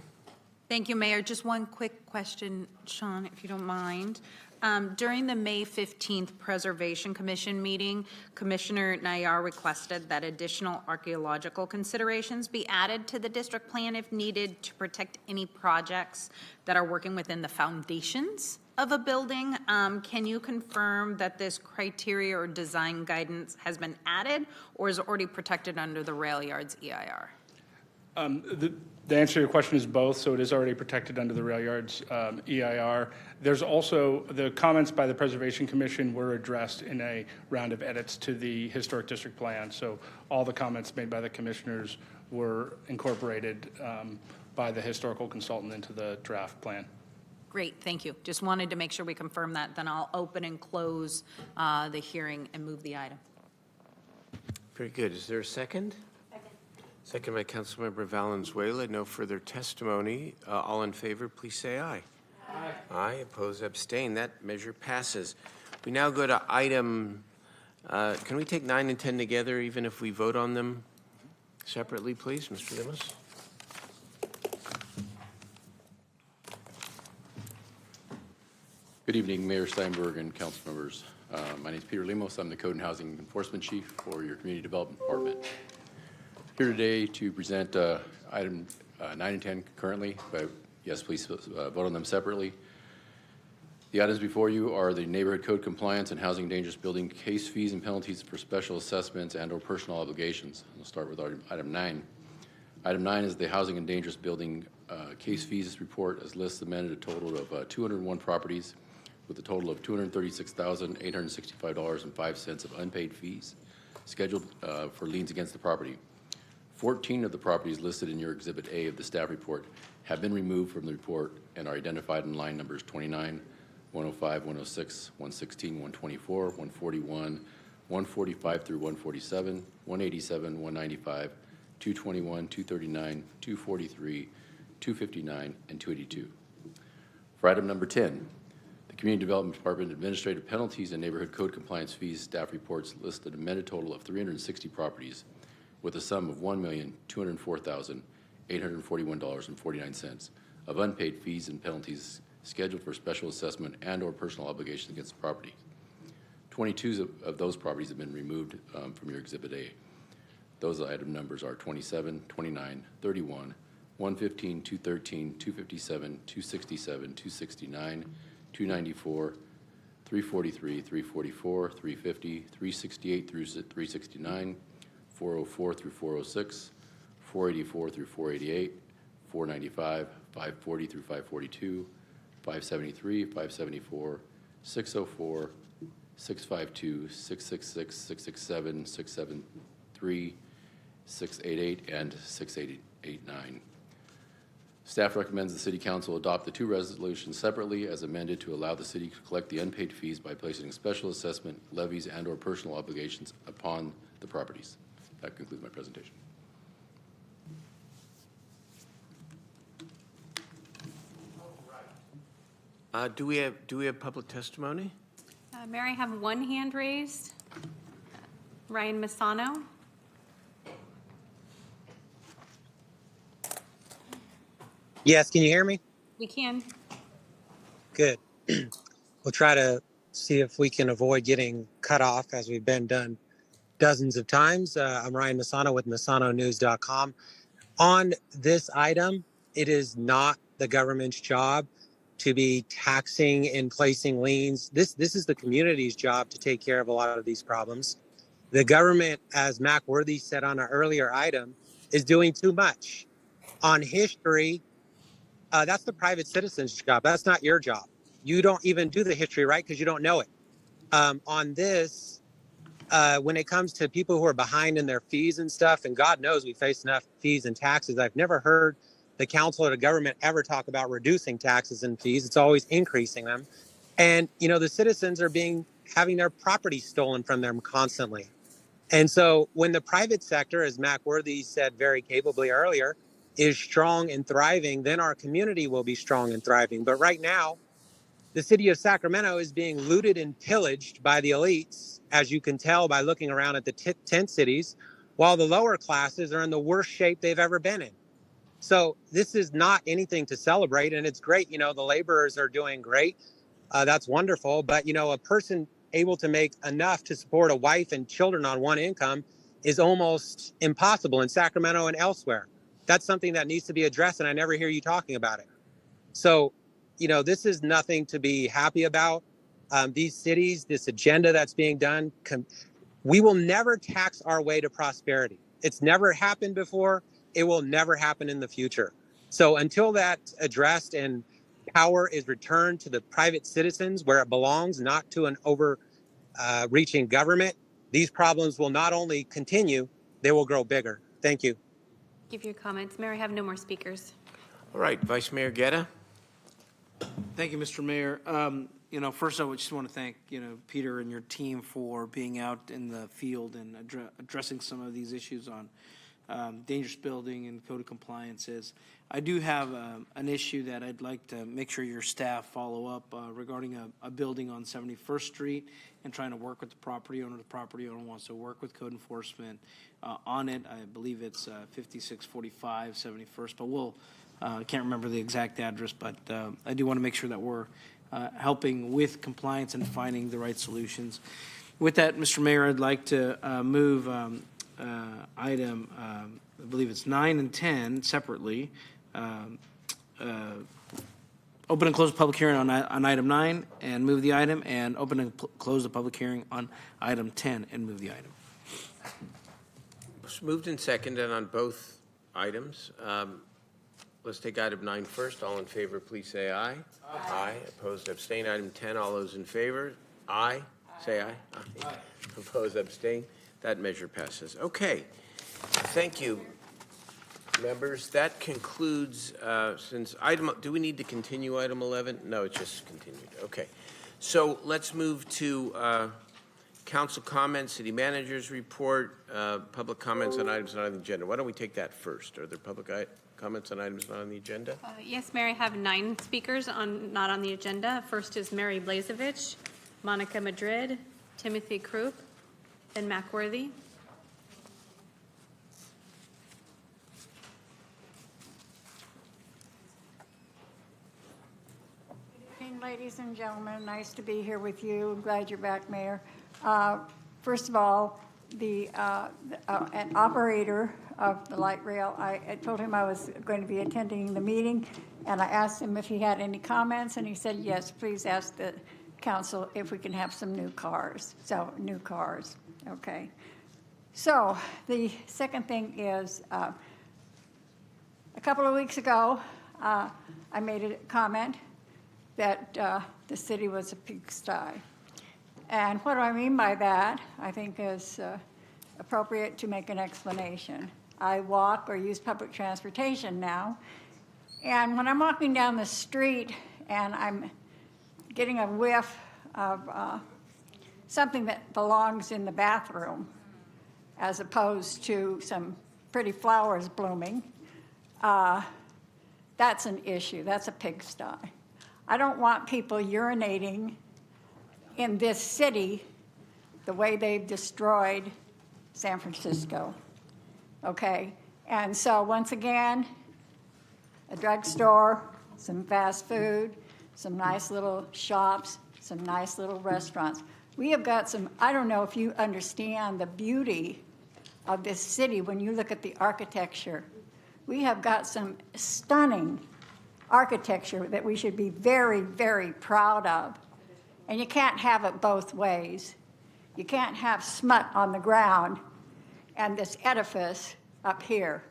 Thank you, Mayor. Just one quick question, Sean, if you don't mind. During the May 15th Preservation Commission meeting, Commissioner Nayar requested that additional archaeological considerations be added to the district plan if needed to protect any projects that are working within the foundations of a building. Can you confirm that this criteria or design guidance has been added, or is it already protected under the rail yards EIR? The answer to your question is both, so it is already protected under the rail yards EIR. There's also, the comments by the Preservation Commission were addressed in a round of edits to the Historic District Plan, so all the comments made by the commissioners were incorporated by the historical consultant into the draft plan. Great, thank you. Just wanted to make sure we confirm that, then I'll open and close the hearing and move the item. Very good. Is there a second? Second by Councilmember Valenzuela. No further testimony. All in favor, please say aye. Aye. Aye. Oppose, abstain. That measure passes. We now go to item, can we take 9 and 10 together, even if we vote on them separately, please, Mr. Lemos? Good evening, Mayor Steinberg and council members. My name is Peter Lemos. I'm the Code and Housing Enforcement Chief for your Community Development Department. Here today to present item 9 and 10 currently, but yes, please vote on them separately. The items before you are the neighborhood code compliance and housing dangerous building case fees and penalties for special assessments and or personal obligations. We'll start with item 9. Item 9 is the housing and dangerous building case fees report, as lists amended a total of 201 properties with a total of $236,865.05 of unpaid fees scheduled for liens against the property. 14 of the properties listed in your Exhibit A of the staff report have been removed from the report and are identified in line numbers 29, 105, 106, 116, 124, 141, 145 through 147, 187, 195, 221, 239, 243, 259, and 282. For item number 10, the Community Development Department Administrative Penalties and Neighborhood Code Compliance Fees staff reports list an amended total of 360 properties with a sum of $1,204,841.49 of unpaid fees and penalties scheduled for special assessment and or personal obligations against the property. 22 of those properties have been removed from your Exhibit A. Those item numbers are 27, 29, 31, 115, 213, 257, 267, 269, 294, 343, 344, 350, 368 through 369, 404 through 406, 484 through 488, 495, 540 through 542, 573, 574, 604, 652, 666, 667, 673, 688, and 489. Staff recommends the City Council adopt the two resolutions separately as amended to allow the city to collect the unpaid fees by placing special assessment, levies, and/or personal obligations upon the properties. That concludes my presentation. Do we have public testimony? Mayor, I have one hand raised. Ryan Misano. Yes, can you hear me? We can. Good. We'll try to see if we can avoid getting cut off as we've been done dozens of times. I'm Ryan Misano with MisanoNews.com. On this item, it is not the government's job to be taxing and placing liens. This is the community's job to take care of a lot of these problems. The government, as Mac Worthy said on an earlier item, is doing too much. On history, that's the private citizen's job. That's not your job. You don't even do the history, right? Because you don't know it. On this, when it comes to people who are behind in their fees and stuff, and God knows we face enough fees and taxes. I've never heard the council or the government ever talk about reducing taxes and fees. It's always increasing them. And, the citizens are having their property stolen from them constantly. And so when the private sector, as Mac Worthy said very capably earlier, is strong and thriving, then our community will be strong and thriving. But right now, the city of Sacramento is being looted and pillaged by the elites, as you can tell by looking around at the tent cities, while the lower classes are in the worst shape they've ever been in. So this is not anything to celebrate, and it's great. The laborers are doing great. That's wonderful. But, a person able to make enough to support a wife and children on one income is almost impossible in Sacramento and elsewhere. That's something that needs to be addressed, and I never hear you talking about it. So, this is nothing to be happy about. These cities, this agenda that's being done, we will never tax our way to prosperity. It's never happened before. It will never happen in the future. So until that's addressed and power is returned to the private citizens where it belongs, not to an overreaching government, these problems will not only continue, they will grow bigger. Thank you. Give your comments. Mayor, I have no more speakers. All right, Vice Mayor Guerra. Thank you, Mr. Mayor. First I would just want to thank, Peter and your team for being out in the field and addressing some of these issues on dangerous building and code of compliances. I do have an issue that I'd like to make sure your staff follow up regarding a building on 71st Street and trying to work with the property owner. The property owner wants to work with code enforcement on it. I believe it's 5645 71st, but I can't remember the exact address, but I do want to make sure that we're helping with compliance and finding the right solutions. With that, Mr. Mayor, I'd like to move item, I believe it's 9 and 10 separately. Open and close the public hearing on item 9 and move the item, and open and close the public hearing on item 10 and move the item. It's moved and seconded on both items. Let's take item 9 first. All in favor, please say aye. Aye. Opposed, abstain. Item 10, all those in favor? Aye. Say aye. Aye. Opposed, abstain. That measure passes. Okay. Thank you, members. That concludes, do we need to continue item 11? No, it's just continued. Okay. So let's move to council comments, city manager's report, public comments on items not on the agenda. Why don't we take that first? Are there public comments on items not on the agenda? Yes, Mayor, I have 9 speakers not on the agenda. First is Mary Blazevich, Monica Madrid, Timothy Krupp, then Mac Worthy. Good evening, ladies and gentlemen. Nice to be here with you. I'm glad you're back, Mayor. First of all, an operator of the light rail, I told him I was going to be attending the meeting, and I asked him if he had any comments, and he said, yes, please ask the council if we can have some new cars. So, new cars, okay. So, the second thing is, a couple of weeks ago, I made a comment that the city was a pigsty. And what do I mean by that, I think is appropriate to make an explanation. I walk or use public transportation now. And when I'm walking down the street and I'm getting a whiff of something that belongs in the bathroom, as opposed to some pretty flowers blooming, that's an issue. That's a pigsty. I don't want people urinating in this city the way they've destroyed San Francisco. Okay? And so once again, a drugstore, some fast food, some nice little shops, some nice little restaurants. We have got some, I don't know if you understand the beauty of this city when you look at the architecture. We have got some stunning architecture that we should be very, very proud of. And you can't have it both ways. You can't have smut on the ground and this edifice up here.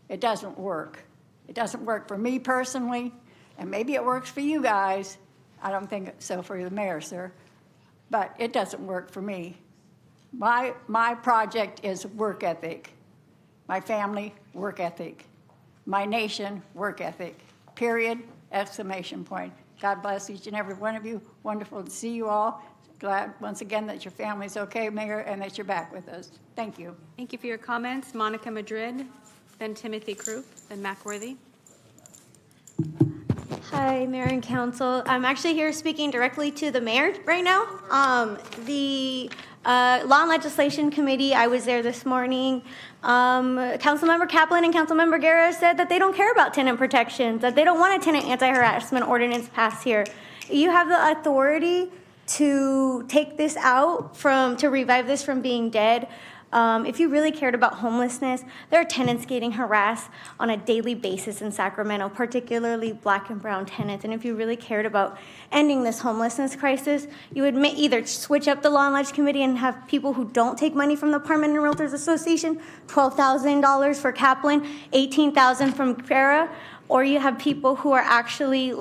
It doesn't work. It doesn't work for me personally, and maybe it works for you guys. I don't think so for the mayor, sir, but it doesn't work for me. My project is work ethic. My family, work ethic. My nation, work ethic. Period, exclamation point. God bless each and every one of you. Wonderful to see you all. Glad once again that your family's okay, Mayor, and that you're back with us. Thank you. Thank you for your comments. Monica Madrid, then Timothy Croup, then Macworthy. Hi, Mayor and Council. I'm actually here speaking directly to the mayor right now. The Law and Legislation Committee, I was there this morning. Councilmember Kaplan and Councilmember Guerra said that they don't care about tenant protections, that they don't want a tenant anti-harassment ordinance passed here. You have the authority to take this out to revive this from being dead. If you really cared about homelessness, there are tenants getting harassed on a daily basis in Sacramento, particularly black and brown tenants. And if you really cared about ending this homelessness crisis, you would either switch up the Law and Ledge Committee and have people who don't take money from the Apartment and Realtors Association, $12,000 for Kaplan, $18,000 from Guerra, or you have people who are actually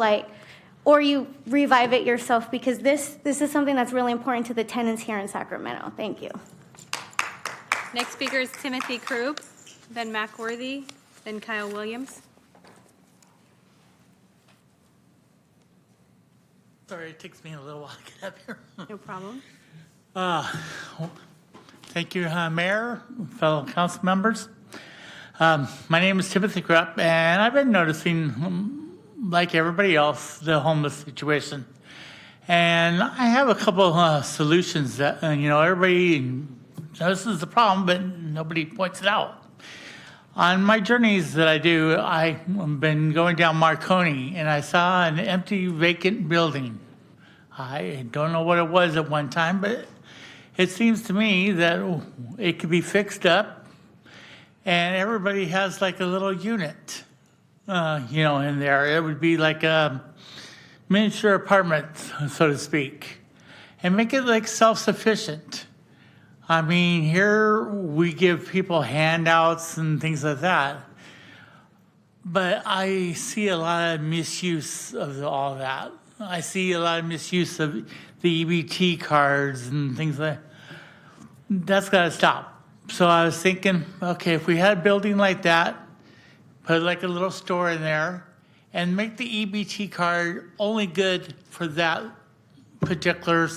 or you revive it yourself, because this is something that's really important to the tenants here in Sacramento. Thank you. Next speaker is Timothy Croup, then Macworthy, then Kyle Williams. Sorry, it takes me a little while to get up here. No problem. Thank you, Mayor, fellow council members. My name is Timothy Croup, and I've been noticing, like everybody else, the homeless situation. And I have a couple solutions that, everybody notices the problem, but nobody points it out. On my journeys that I do, I've been going down Marconi, and I saw an empty, vacant building. I don't know what it was at one time, but it seems to me that it could be fixed up, and everybody has like a little unit, in there. It would be like a miniature apartment, so to speak, and make it like self-sufficient. I mean, here we give people handouts and things like that, but I see a lot of misuse of all that. I see a lot of misuse of the EBT cards and things like that. That's got to stop. So I was thinking, okay, if we had a building like that, put like a little store in there, and make the EBT card only good for that particular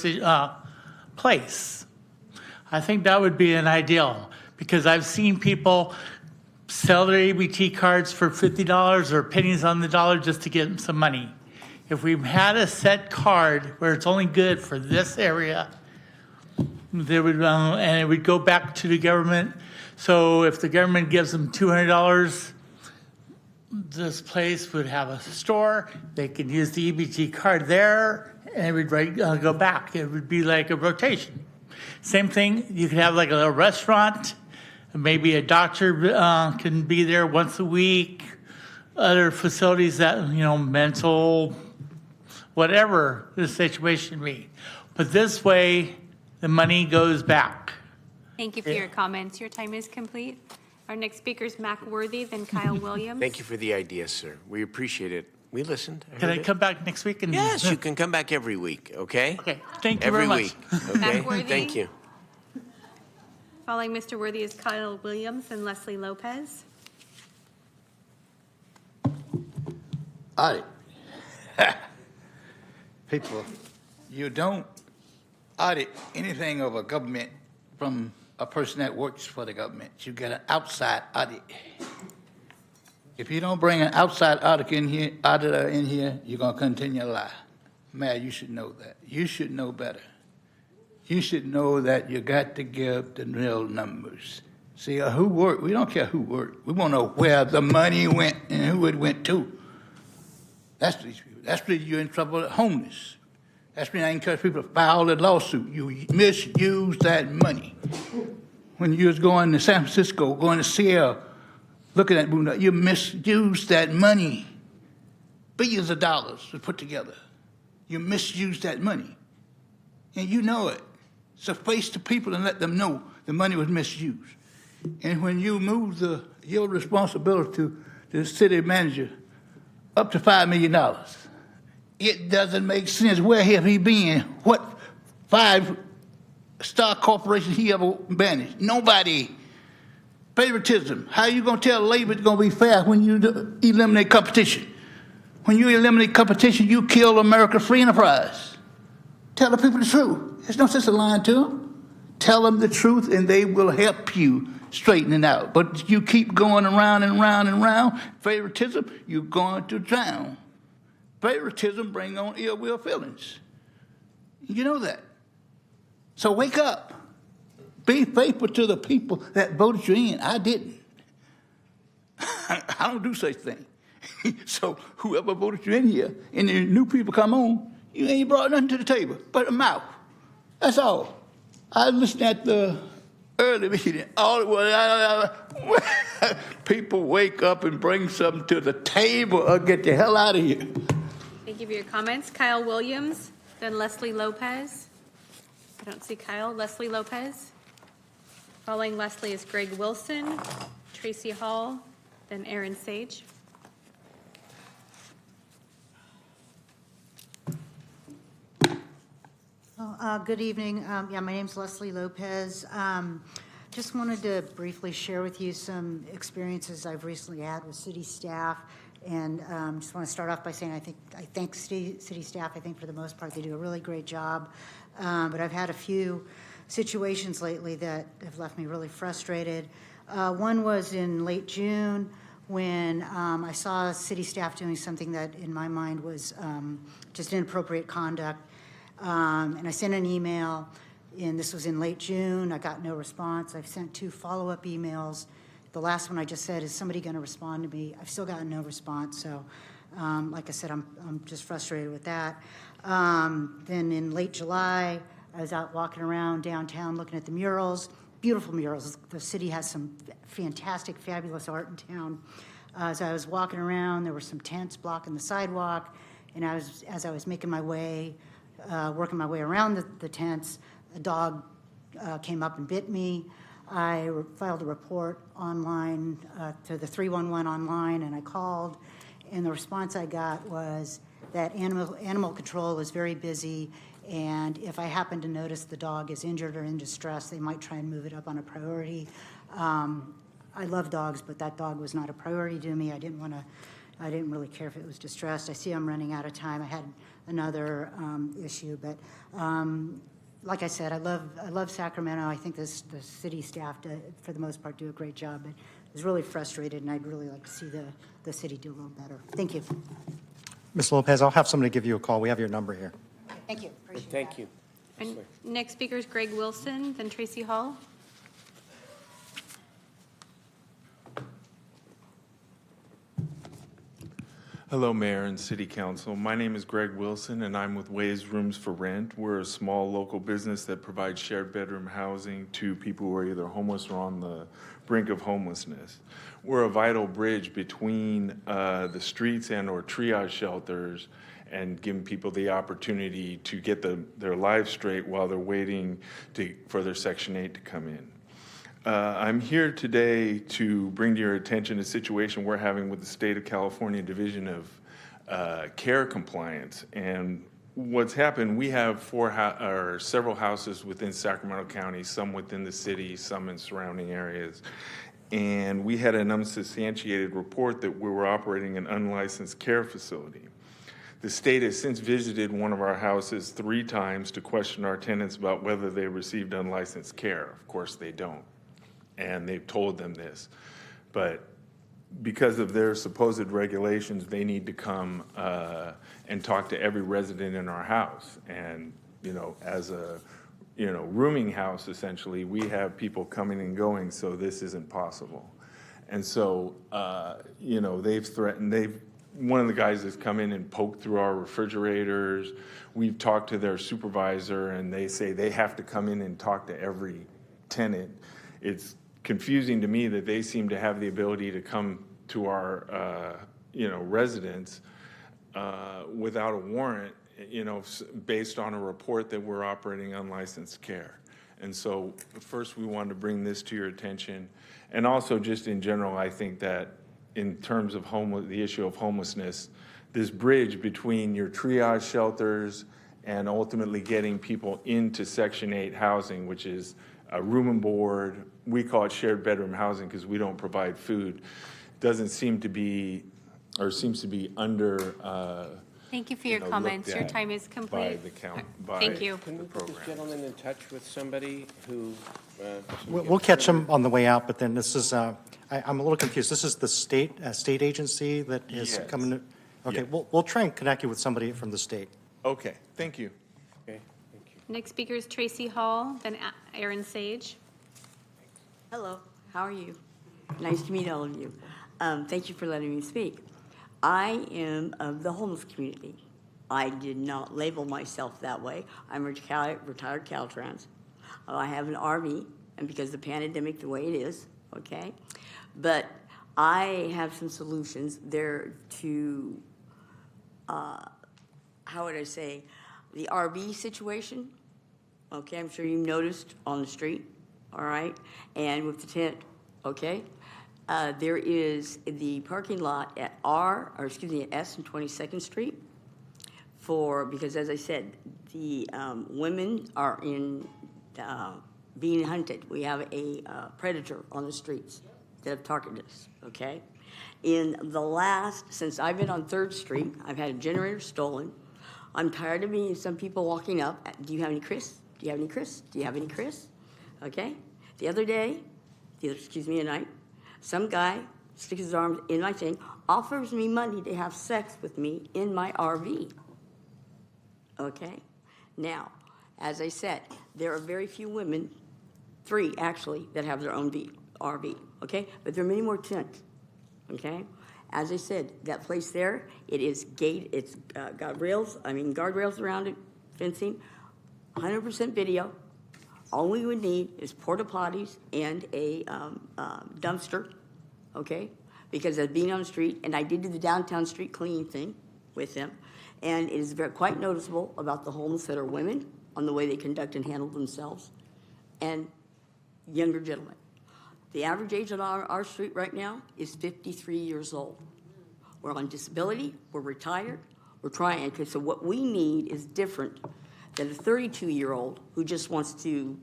place. I think that would be an ideal, because I've seen people sell their EBT cards for $50 or pennies on the dollar just to get some money. If we had a set card where it's only good for this area, they would, and it would go back to the government. So if the government gives them $200, this place would have a store. They could use the EBT card there, and it would go back. It would be like a rotation. Same thing, you could have like a little restaurant, maybe a doctor can be there once a week, other facilities that, mental, whatever the situation be. But this way, the money goes back. Thank you for your comments. Your time is complete. Our next speaker is Macworthy, then Kyle Williams. Thank you for the idea, sir. We appreciate it. We listened. Can I come back next week? Yes, you can come back every week, okay? Okay, thank you every very much. week, okay? Macworthy. Thank you. Following Mr. Worthy is Kyle Williams and Leslie Lopez. Audit. People, you don't audit anything of a government from a person that works for the government. You get an outside audit. If you don't bring an outside auditor in here, you're gonna continue to lie. Mayor, you should know that. You should know better. You should know that you got to give the real numbers. See, who worked? We don't care who worked. We want to know where the money went and who it went to. That's when you're in trouble with homeless. That's when I encourage people to file a lawsuit. You misuse that money. When you was going to San Francisco, going to Seattle, looking at Boone, you misused that money. Billions of dollars was put together. You misused that money. And you know it. So face the people and let them know the money was misused. And when you move your responsibility to the city manager up to $5 million, it doesn't make sense. Where have he been? What 5-star corporation he ever managed? Nobody. Favoritism. How you going to tell labor it's going to be fair when you eliminate competition? When you eliminate competition, you kill America's free enterprise. Tell the people the truth. There's no sense in lying to them. Tell them the truth and they will help you straighten it out. But you keep going around and round and round, favoritism, you're going to drown. Favoritism brings on ill will feelings. You know that. So wake up. Be faithful to the people that voted you in. I didn't. I don't do such thing. So whoever voted you in here and the new people come on, you ain't brought nothing to the table but a mouth. That's all. I listened at the early meeting. People wake up and bring something to the table or get the hell out of here. Thank you for your comments. Kyle Williams, then Leslie Lopez. I don't see Kyle. Leslie Lopez. Following Leslie is Greg Wilson, Tracy Hall, then Aaron Sage. Good evening. Yeah, my name's Leslie Lopez. Just wanted to briefly share with you some experiences I've recently had with city staff, and just want to start off by saying I thank city staff. I think for the most part they do a really great job, but I've had a few situations lately that have left me really frustrated. One was in late June when I saw city staff doing something that in my mind was just inappropriate conduct. And I sent an email, and this was in late June. I got no response. I've sent 2 follow-up emails. The last one I just said, is somebody going to respond to me? I've still gotten no response. So, like I said, I'm just frustrated with that. Then in late July, I was out walking around downtown looking at the murals, beautiful murals. The city has some fantastic, fabulous art in town. As I was walking around, there were some tents blocking the sidewalk, and as I was making my way, working my way around the tents, a dog came up and bit me. I filed a report online to the 311 online, and I called, and the response I got was that animal control is very busy, and if I happen to notice the dog is injured or in distress, they might try and move it up on a priority. I love dogs, but that dog was not a priority to me. I didn't really care if it was distressed. I see I'm running out of time. I had another issue, but like I said, I love Sacramento. I think the city staff, for the most part, do a great job. But I was really frustrated, and I'd really like to see the city do a little better. Thank you. Ms. Lopez, I'll have somebody give you a call. We have your number here. Thank you. Appreciate Thank that. you. And next speaker is Greg Wilson, then Tracy Hall. Hello, Mayor and City Council. My name is Greg Wilson, and I'm with Ways Rooms for Rent. We're a small local business that provides shared bedroom housing to people who are either homeless or on the brink of homelessness. We're a vital bridge between the streets and or triage shelters and giving people the opportunity to get their lives straight while they're waiting for their Section 8 to come in. I'm here today to bring to your attention a situation we're having with the State of California Division of Care Compliance. And what's happened, we have several houses within Sacramento County, some within the city, some in surrounding areas. And we had an unsubstantiated report that we were operating an unlicensed care facility. The state has since visited one of our houses 3 times to question our tenants about whether they received unlicensed care. Of course, they don't. And they've told them this. But because of their supposed regulations, they need to come and talk to every resident in our house. And, as a, rooming house, essentially, we have people coming and going, so this isn't possible. And so, they've threatened, one of the guys has come in and poked through our refrigerators. We've talked to their supervisor, and they say they have to come in and talk to every tenant. It's confusing to me that they seem to have the ability to come to our, residents without a warrant, based on a report that we're operating unlicensed care. And so first we wanted to bring this to your attention. And also just in general, I think that in terms of the issue of homelessness, this bridge between your triage shelters and ultimately getting people into Section 8 housing, which is a room and board, we call it shared bedroom housing because we don't provide food, doesn't seem to be, or seems to be under. Thank you for your comments. Your time is complete. Thank you. Can we put this gentleman in touch with somebody who? We'll catch him on the way out, but then this is, I'm a little confused. This is the state agency that is Yes. coming to, okay, Yeah. we'll try and connect you with somebody from the state. Okay, thank you. Okay, thank you. Next speaker is Tracy Hall, then Aaron Sage. Hello, how are you? Nice to meet all of you. Thank you for letting me speak. I am of the homeless community. I did not label myself that way. I'm a retired Caltrans. I have an RV, and because of the pandemic, the way it is, okay? But I have some solutions there to, how would I say, the RV situation. Okay, I'm sure you've noticed on the street, all right? And with the tent, okay? There is the parking lot at S and 22nd Street because as I said, the women are being hunted. We have a predator on the streets that have targeted us, okay? Since I've been on 3rd Street, I've had a generator stolen. I'm tired of being some people walking up, do you have any Chris? Do you have any Chris? Do you have any Chris? Okay? The other night, some guy sticks his arms in my thing, offers me money to have sex with me in my RV. Okay? Now, as I said, there are very few women, 3 actually, that have their own RV. Okay? But there are many more tents. Okay? As I said, that place there, it is it's got guardrails around it, fencing, 100% video. All we would need is porta potties and a dumpster, okay? Because of being on the street, and I did do the downtown street cleaning thing with them, and it is quite noticeable about the homeless that are women on the way they conduct and handle themselves, and younger gentlemen. The average age on our street right now is 53 years old. We're on disability, we're retired, we're trying, okay, so what we need is different than a 32-year-old who just wants to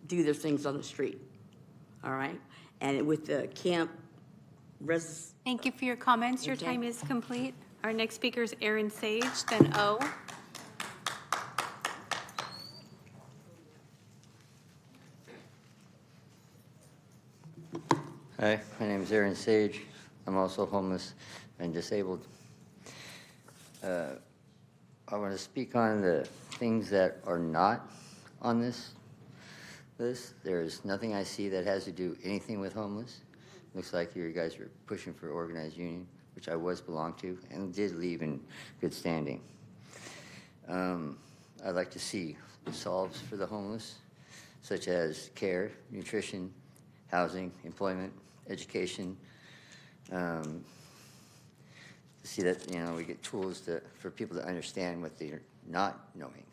do their things on the street, all right? And with the camp Thank you for your comments. Your Okay. time is complete. Our next speaker is Aaron Sage, then O. Hi, my name is Aaron Sage. I'm also homeless and disabled. I want to speak on the things that are not on this list. There's nothing I see that has to do anything with homeless. Looks like you guys are pushing for organized union, which I belonged to and did leave in good standing. I'd like to see solves for the homeless, such as care, nutrition, housing, employment, education. To see that, we get tools for people to understand what they're not knowing.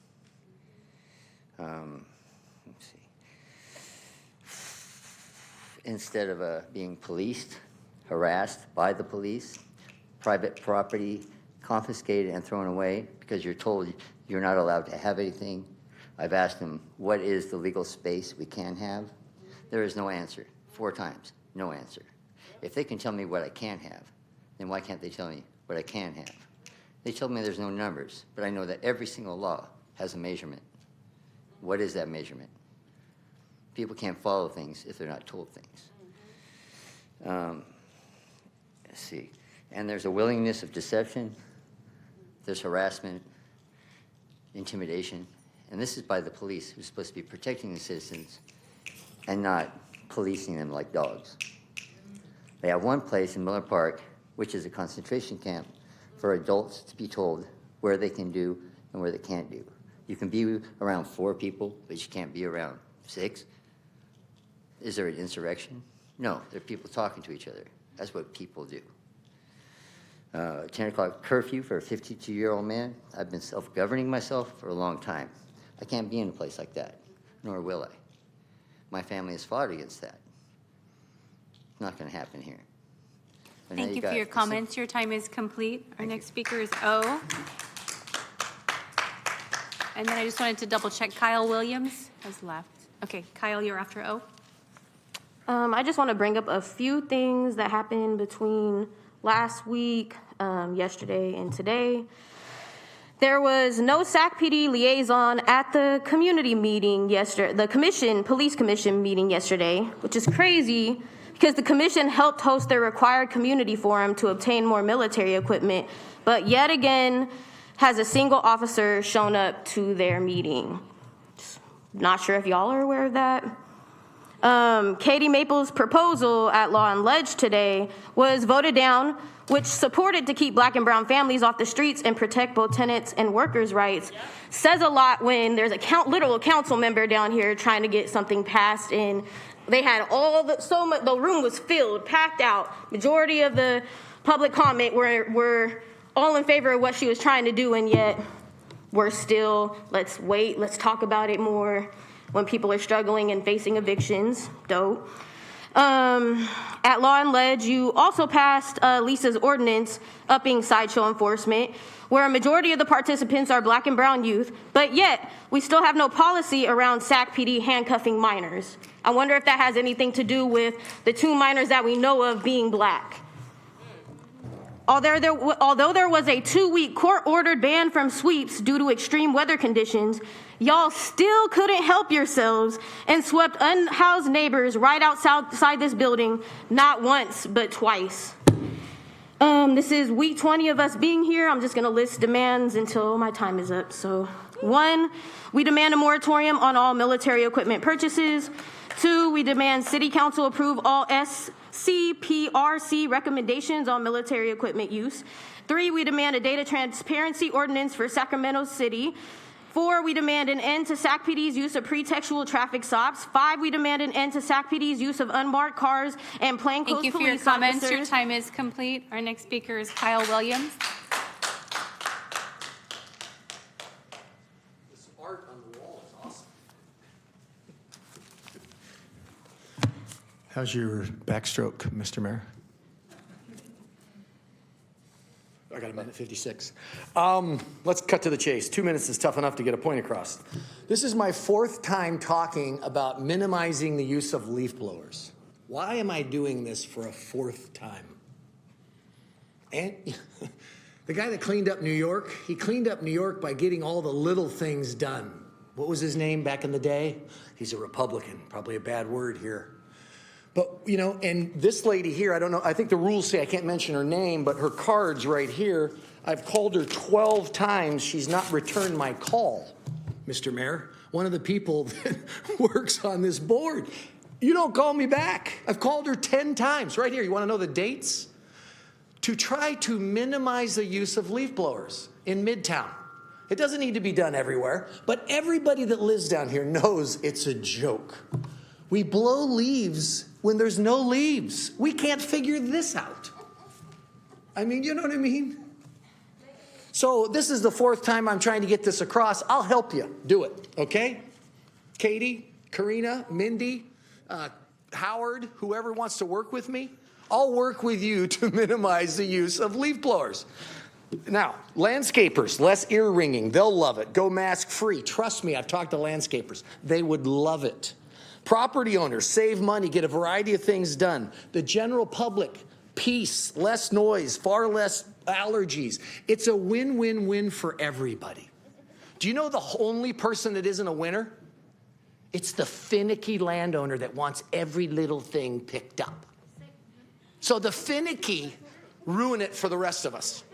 Let's see. Instead of being policed, harassed by the police, private property confiscated and thrown away because you're told you're not allowed to have anything. I've asked them, what is the legal space we can have? There is no answer. 4 times, no answer. If they can tell me what I can have, then why can't they tell me what I can have? They told me there's no numbers, but I know that every single law has a measurement. What is that measurement? People can't follow things if they're not told things. Let's see. And there's a willingness of deception. There's harassment, intimidation. And this is by the police, who's supposed to be protecting the citizens and not policing them like dogs. They have one place in Miller Park, which is a concentration camp for adults to be told where they can do and where they can't do. You can be around 4 people, but you can't be around 6. Is there an insurrection? No, there are people talking to each other. That's what people do. 10 o'clock curfew for a 52-year-old man. I've been self-governing myself for a long time. I can't be in a place like that, nor will I. My family has fought against that. Not going to happen here. And Thank you for your comments. Your time is complete. Our next speaker is O. And then I just wanted to double check Kyle Williams has left. Okay, Kyle, you're after O. I just want to bring up a few things that happened between last week, yesterday, and today. There was no SAC PD liaison at the community meeting yesterday, the police commission meeting yesterday, which is crazy because the commission helped host their required community forum to obtain more military equipment, but yet again has a single officer shown up to their meeting. Just not sure if y'all are aware of that. Katie Maple's proposal at Law and Ledge today was voted down, which supported to keep Black and brown families off the streets and protect both tenants and workers' rights. Says a lot when there's a literal council member down here trying to get something passed, and they had the room was filled, packed out. Majority of the public comment were all in favor of what she was trying to do, and yet we're still, let's wait, let's talk about it more when people are struggling and facing evictions. Dope. At Law and Ledge, you also passed Lisa's ordinance upping sideshow enforcement, where a majority of the participants are Black and brown youth, but yet we still have no policy around SAC PD handcuffing minors. I wonder if that has anything to do with the 2 minors that we know of being Black. Although there was a 2-week court-ordered ban from sweeps due to extreme weather conditions, y'all still couldn't help yourselves and swept unhoused neighbors right outside this building, not once, but twice. This is week 20 of us being here. I'm just going to list demands until my time is up. So, 1, we demand a moratorium on all military equipment purchases. 2, we demand City Council approve all SCPRC recommendations on military equipment use. 3, we demand a data transparency ordinance for Sacramento City. 4, we demand an end to SAC PD's use of pretextual traffic stops. 5, we demand an end to SAC PD's use of unmarked cars and plainclothes Thank you for your police comments. officers. Your time is complete. Our next speaker is Kyle Williams. This art on the wall is awesome. How's your backstroke, Mr. Mayor? I got a minute 56. Let's cut to the chase. 2 minutes is tough enough to get a point across. This is my 4th time talking about minimizing the use of leaf blowers. Why am I doing this for a 4th time? And the guy that cleaned up New York, he cleaned up New York by getting all the little things done. What was his name back in the day? He's a Republican, probably a bad word here. But, you know, and this lady here, I don't know, I think the rules say I can't mention her name, but her card's right here. I've called her 12 times. She's not returned my call, Mr. Mayor. One of the people that works on this board. You don't call me back. I've called her 10 times. Right here, you want to know the dates? To try to minimize the use of leaf blowers in Midtown. It doesn't need to be done everywhere, but everybody that lives down here knows it's a joke. We blow leaves when there's no leaves. We can't figure this out. I mean, you know what I mean? So this is the 4th time I'm trying to get this across. I'll help you do it, okay? Katie, Karina, Mindy, Howard, whoever wants to work with me, I'll work with you to minimize the use of leaf blowers. Now, landscapers, less ear ringing. They'll love it. Go mask free. Trust me, I've talked to landscapers. They would love it. Property owners, save money, get a variety of things done. The general public, peace, less noise, far less allergies. It's a win-win-win for everybody. Do you know the only person that isn't a winner? It's the finicky landowner that wants every little thing picked up. So the finicky ruin it for the rest of us.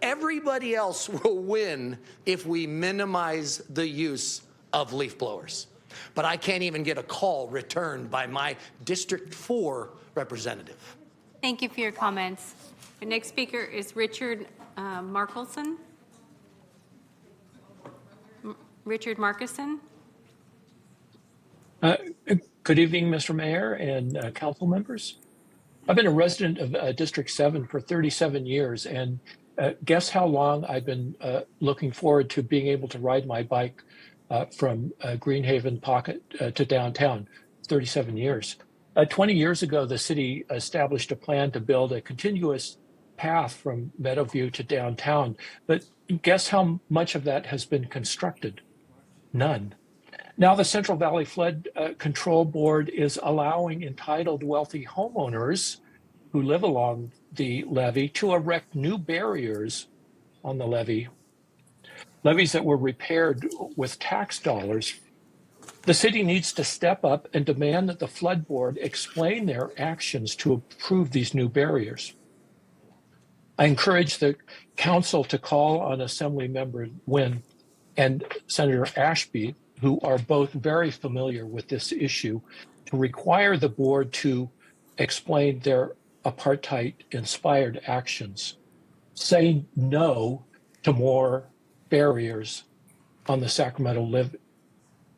Everybody else will win if we minimize the use of leaf blowers. But I can't even get a call returned by my District 4 representative. Thank you for your comments. The next speaker is Richard Markelson. Richard Markison. Good evening, Mr. Mayor and council members. I've been a resident of District 7 for 37 years, and guess how long I've been looking forward to being able to ride my bike from Greenhaven Pocket to downtown, 37 years. 20 years ago, the city established a plan to build a continuous path from Meadowview to downtown, but guess how much of that has been constructed? None. Now the Central Valley Flood Control Board is allowing entitled wealthy homeowners who live along the levee to erect new barriers on the levee, levees that were repaired with tax dollars. The city needs to step up and demand that the Flood Board explain their actions to approve these new barriers. I encourage the council to call on Assembly Member Nguyen and Senator Ashby, who are both very familiar with this issue, to require the board to explain their apartheid-inspired actions. Say no to more barriers on the Sacramento levee.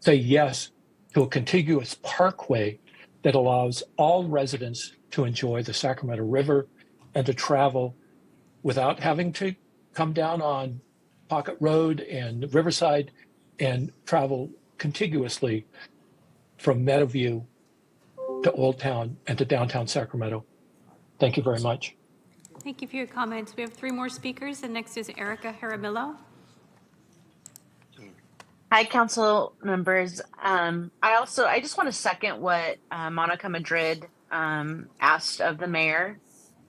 Say yes to a contiguous parkway that allows all residents to enjoy the Sacramento River and to travel without having to come down on Pocket Road and Riverside and travel contiguously from Meadowview to Old Town and to downtown Sacramento. Thank you very much. Thank you for your comments. We have 3 more speakers. The next is Erica Jaramillo. Hi, council members. I just want to second what Monica Madrid asked of the mayor.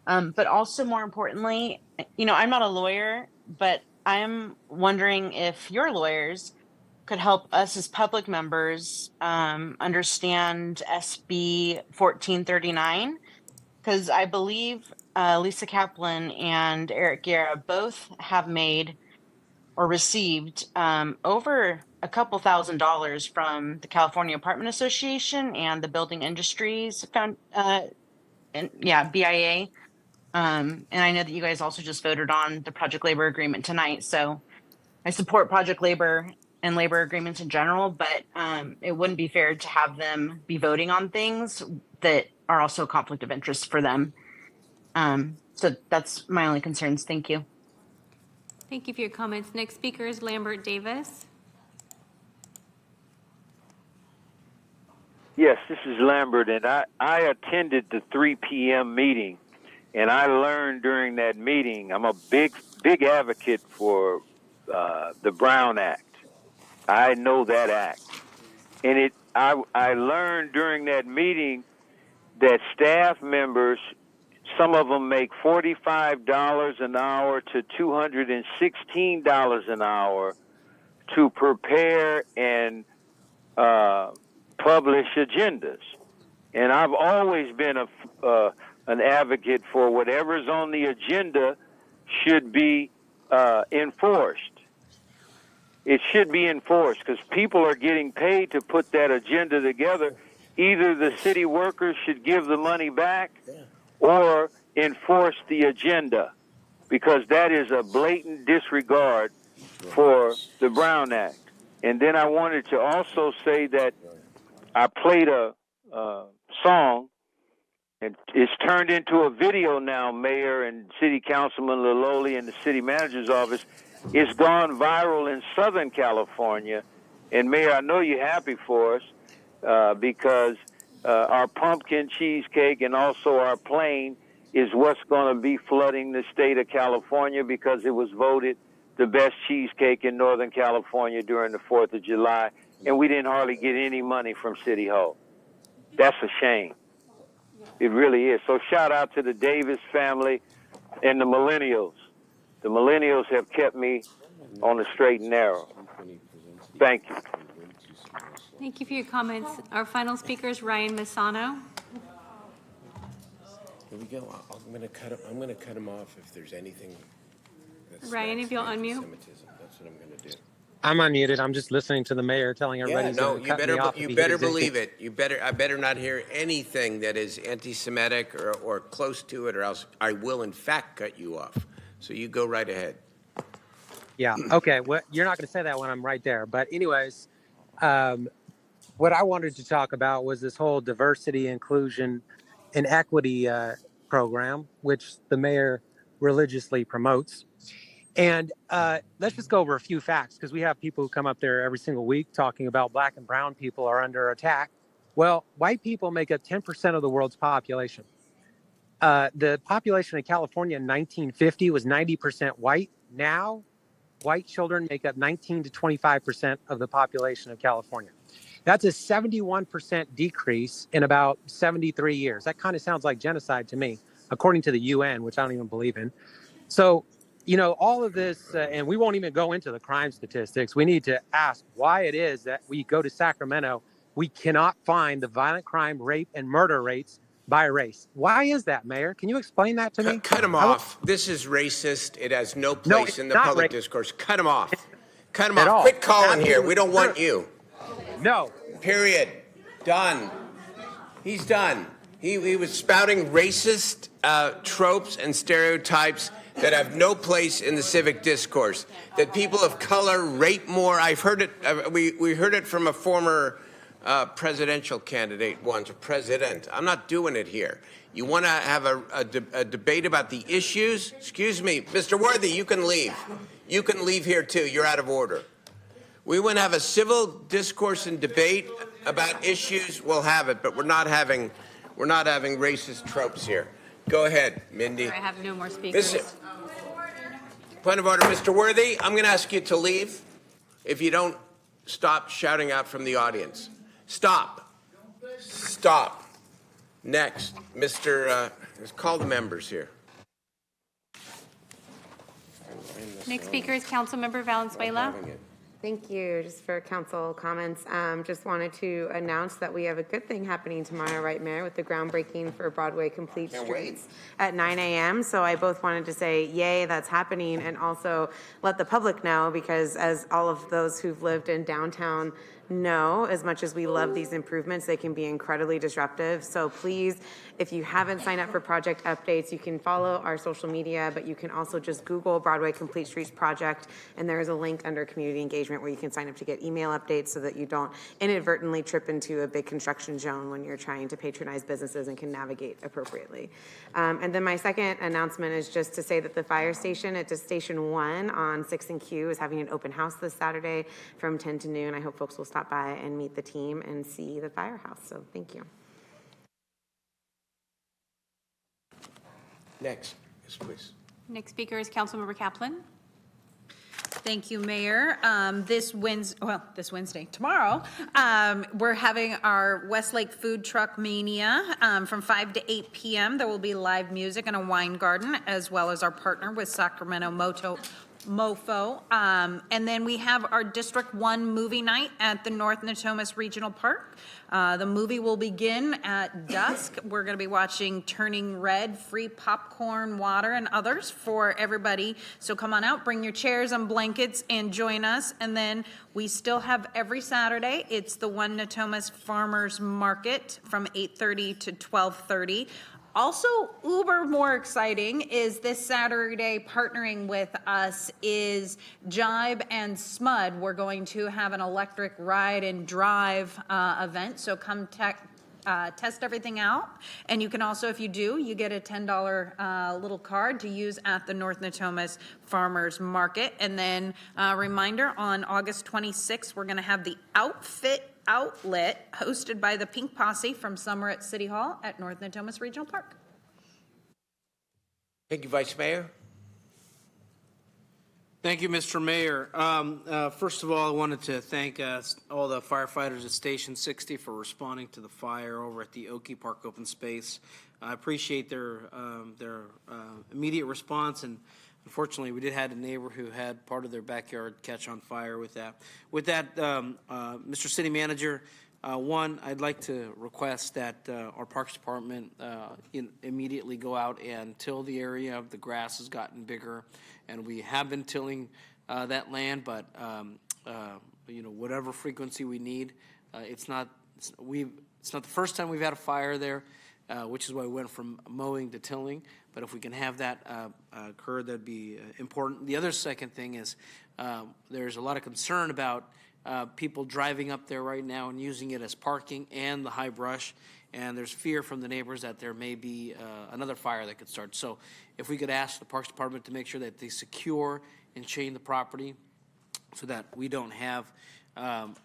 But also more importantly, I'm not a lawyer, but I'm wondering if your lawyers could help us as public members understand SB 1439, because I believe Lisa Kaplan and Eric Guerra both have made or received over a couple $1,000s from the California Apartment Association and the Building Industries BIA. And I know that you guys also just voted on the project labor agreement tonight. So I support project labor and labor agreements in general, but it wouldn't be fair to have them be voting on things that are also a conflict of interest for them. So that's my only concerns. Thank you. Thank you for your comments. Next speaker is Lambert Davis. Yes, this is Lambert, and I attended the 3 p.m. meeting, and I learned during that meeting, I'm a big advocate for the Brown Act. I know that act. And I learned during that meeting that staff members, some of them make $45 an hour to $216 an hour to prepare and publish agendas. And I've always been an advocate for whatever's on the agenda should be enforced. It should be enforced because people are getting paid to put that agenda together. Either the city workers should give the money back or enforce the agenda, because that is a blatant disregard for the Brown Act. And then I wanted to also say that I played a song, and it's turned into a video now, Mayor and City Councilman Liloli and the City Manager's Office. It's gone viral in Southern California. And Mayor, I know you're happy for us because our pumpkin cheesecake and also our plain is what's going to be flooding the state of California because it was voted the best cheesecake in Northern California during the 4th of July, and we didn't hardly get any money from City Hall. That's a shame. It really is. So shout out to the Davis family and the millennials. The millennials have kept me on the straight and narrow. Thank you. Thank you for your comments. Our final speaker is Ryan Misano. Here we go. I'm going to cut him off if there's anything. Ryan, if you'll unmute. Anti-Semitism. That's what I'm going to do. I'm unmuted. I'm just listening to the mayor telling everybody Yeah, no, to cut me off. you better believe it. I better not hear anything that is anti-Semitic or close to it, or else I will in fact cut you off. So you go right ahead. Yeah. Okay. Well, you're not going to say that when I'm right there. But anyways, what I wanted to talk about was this whole diversity, inclusion, and equity program, which the mayor religiously promotes. And let's just go over a few facts, because we have people who come up there every single week talking about black and brown people are under attack. Well, white people make up 10% of the world's population. The population of California in 1950 was 90% white. Now, white children make up 19 to 25% of the population of California. That's a 71% decrease in about 73 years. That kind of sounds like genocide to me, according to the UN, which I don't even believe in. So, you know, all of this, and we won't even go into the crime statistics. We need to ask why it is that we go to Sacramento, we cannot find the violent crime, rape, and murder rates by race. Why is that, Mayor? Can you explain that to me? Cut him off. This is racist. It has no place in the public discourse. Cut him off. Cut him off. Quit calling here. We don't want you. No. Period. Done. He's done. He was spouting racist tropes and stereotypes that have no place in the civic discourse. That people of color rape more. I've heard it. We heard it from a former presidential candidate once, a president. I'm not doing it here. You want to have a debate about the issues? Excuse me, Mr. Worthy, you can leave. You can leave here too. You're out of order. We want to have a civil discourse and debate about issues. We'll have it, but we're not having racist tropes here. Go ahead, Mindy. I have no more speakers. Point of order, Mr. Worthy. I'm going to ask you to leave if you don't stop shouting out from the audience. Stop. Stop. Next, Mr. Let's call the members here. Next speaker is Councilmember Valenzuela. Thank you. Just for council comments, just wanted to announce that we have a good thing happening tomorrow, right, Mayor, with the groundbreaking for Broadway Complete Streets at 9 a.m. So I both wanted to say, yay, that's happening, and also let the public know, because as all of those who've lived in downtown know, as much as we love these improvements, they can be incredibly disruptive. So please, if you haven't signed up for project updates, you can follow our social media, but you can also just Google Broadway Complete Streets Project, and there is a link under community engagement where you can sign up to get email updates so that you don't inadvertently trip into a big construction zone when you're trying to patronize businesses and can navigate appropriately. And then my second announcement is just to say that the fire station at Station 1 on 6th and Q is having an open house this Saturday from 10 to noon. I hope folks will stop by and meet the team and see the firehouse. So thank you. Next, yes, please. Next speaker is Councilmember Kaplan. Thank you, Mayor. This Wednesday, tomorrow, we're having our Westlake Food Truck Mania from 5 to 8 p.m. There will be live music and a wine garden, as well as our partner with Sacramento Mofo. And then we have our District 1 movie night at the North Natomas Regional Park. The movie will begin at dusk. We're going to be watching Turning Red, free popcorn, water, and others for everybody. So come on out, bring your chairs and blankets and join us. And then we still have every Saturday, it's the One Natomas Farmers Market from 8:30 to 12:30. Also, uber more exciting is this Saturday, partnering with us is Jibe and Smud. We're going to have an electric ride and drive event, so come test everything out. And you can also, if you do, you get a $10 little card to use at the North Natomas Farmers Market. And then reminder, on August 26th, we're going to have the Outfit Outlet hosted by the Pink Posse from Summer at City Hall at North Natomas Regional Park. Thank you, Vice Mayor. Thank you, Mr. Mayor. First of all, I wanted to thank all the firefighters at Station 60 for responding to the fire over at the Oakey Park Open Space. I appreciate their immediate response, and unfortunately, we did have a neighbor who had part of their backyard catch on fire with that. With that, Mr. City Manager, one, I'd like to request that our Parks Department immediately go out and till the area. The grass has gotten bigger, and we have been tilling that land, but whatever frequency we need, it's not the first time we've had a fire there, which is why we went from mowing to tilling. But if we can have that occur, that'd be important. The other second thing is there's a lot of concern about people driving up there right now and using it as parking and the high brush, and there's fear from the neighbors that there may be another fire that could start. So if we could ask the Parks Department to make sure that they secure and chain the property so that we don't have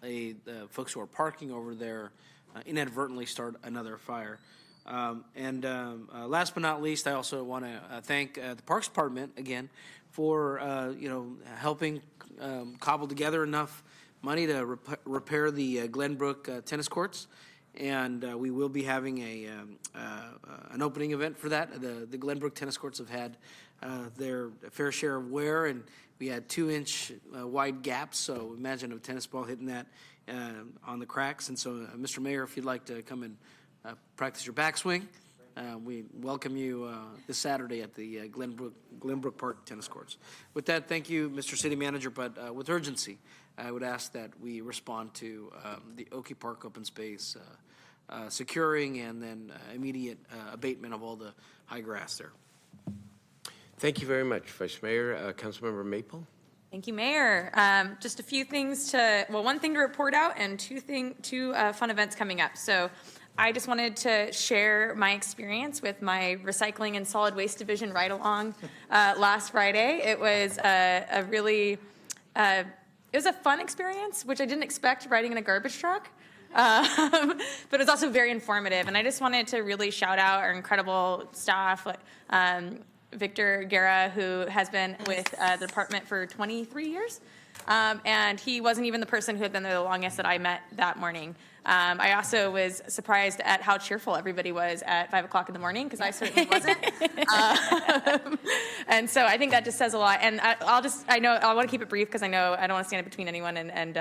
the folks who are parking over there inadvertently start another fire. Last but not least, I also want to thank the Parks Department again for helping cobble together enough money to repair the Glenbrook tennis courts, and we will be having an opening event for that. The Glenbrook tennis courts have had their fair share of wear, and we had 2-inch wide gaps. So imagine a tennis ball hitting that on the cracks. And so, Mr. Mayor, if you'd like to come and practice your backswing, we welcome you this Saturday at the Glenbrook Park tennis courts. With that, thank you, Mr. City Manager, but with urgency, I would ask that we respond to the Oakey Park open space securing and then immediate abatement of all the high grass there. Thank you very much, Vice Mayor. Councilmember Maple. Thank you, Mayor. Just a few things one thing to report out and two fun events coming up. So I just wanted to share my experience with my recycling and solid waste division ride-along last Friday. It was a really, it was a fun experience, which I didn't expect riding in a garbage truck. But it was also very informative. And I just wanted to really shout out our incredible staff, Victor Guerra, who has been with the department for 23 years. And he wasn't even the person who had been there the longest that I met that morning. I also was surprised at how cheerful everybody was at 5 o'clock in the morning, because I certainly wasn't. And so I think that just says a lot. And I want to keep it brief because I know I don't want to stand in between anyone and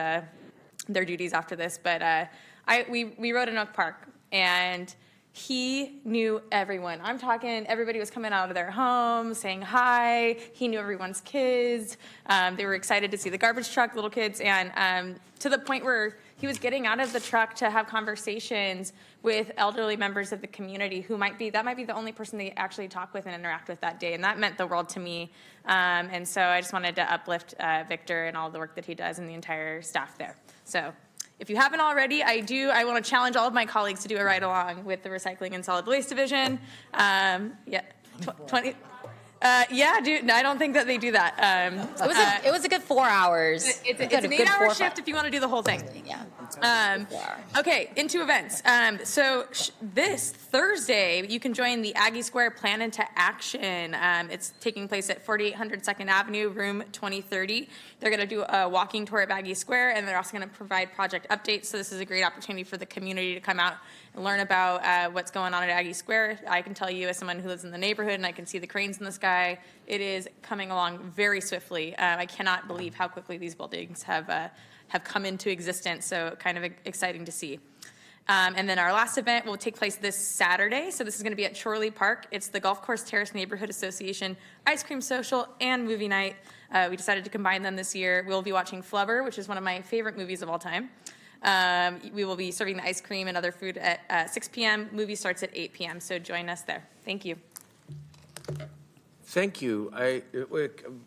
their duties after this. But we rode in Oak Park, and he knew everyone. I'm talking, everybody was coming out of their homes, saying hi. He knew everyone's kids. They were excited to see the garbage truck, little kids, and to the point where he was getting out of the truck to have conversations with elderly members of the community who might be the only person they actually talk with and interact with that day. And that meant the world to me. And so I just wanted to uplift Victor and all the work that he does and the entire staff there. So if you haven't already, I want to challenge all of my colleagues to do a ride along with the Recycling and Solid Waste Division. Yeah, dude, I don't think that they do that. It was a good 4 hours. It's an 8-hour shift if you want to do the whole thing. Yeah. Okay, into events. So this Thursday, you can join the Aggie Square Plan into Action. It's taking place at 4800 2nd Avenue, room 2030. They're going to do a walking tour of Aggie Square, and they're also going to provide project updates. So this is a great opportunity for the community to come out and learn about what's going on at Aggie Square. I can tell you, as someone who lives in the neighborhood and I can see the cranes in the sky, it is coming along very swiftly. I cannot believe how quickly these buildings have come into existence, so kind of exciting to see. And then our last event will take place this Saturday. So this is going to be at Chorley Park. It's the Golf Course Terrace Neighborhood Association Ice Cream Social and Movie Night. We decided to combine them this year. We'll be watching Flubber, which is one of my favorite movies of all time. We will be serving the ice cream and other food at 6 p.m. Movie starts at 8 p.m., so join us there. Thank you. Thank you.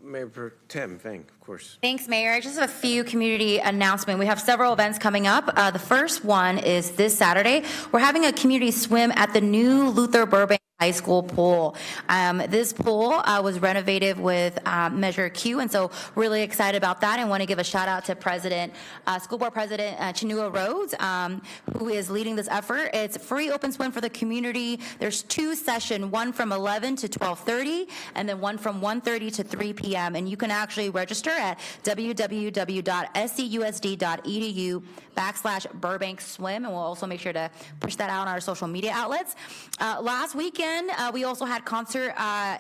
Mayor Pro Tem, of course. Thanks, Mayor. I just have a few community announcements. We have several events coming up. The first one is this Saturday. We're having a community swim at the new Luther Burbank high school pool. This pool was renovated with Measure Q, and so really excited about that, and want to give a shout out to School Board President Chinua Rhodes, who is leading this effort. It's free open swim for the community. There's 2 sessions, one from 11 to 12:30, and then one from 1:30 to 3 p.m. And you can actually register at www.scusd.edu/Burbank Swim, and we'll also make sure to push that out on our social media outlets. Last weekend, we also had concert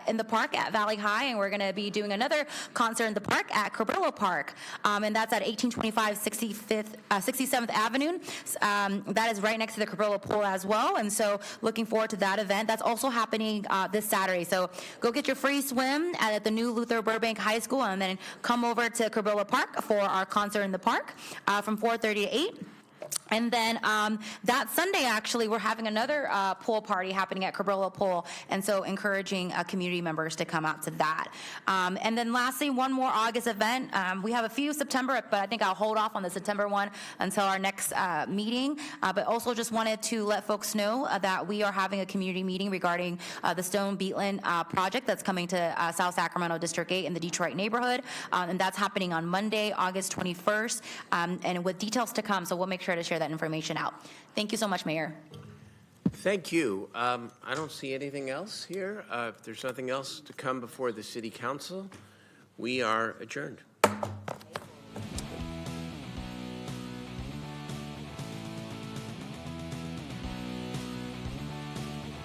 in the park at Valley High, and we're going to be doing another concert in the park at Cabrillo Park, and that's at 1825 67th Avenue. That is right next to the Cabrillo Pool as well, and so looking forward to that event. That's also happening this Saturday, so go get your free swim at the new Luther Burbank High School, and then come over to Cabrillo Park for our concert in the park from 4:30 to 8. And then that Sunday, actually, we're having another pool party happening at Cabrillo Pool, and so encouraging community members to come out to that. And then lastly, one more August event. We have a few September, but I think I'll hold off on the September one until our next meeting. But also just wanted to let folks know that we are having a community meeting regarding the Stone Beetland project that's coming to South Sacramento District 8 in the Detroit neighborhood. And that's happening on Monday, August 21st, and with details to come, so we'll make sure to share that information out. Thank you so much, Mayor. Thank you. I don't see anything else here. If there's nothing else to come before the City Council, we are adjourned.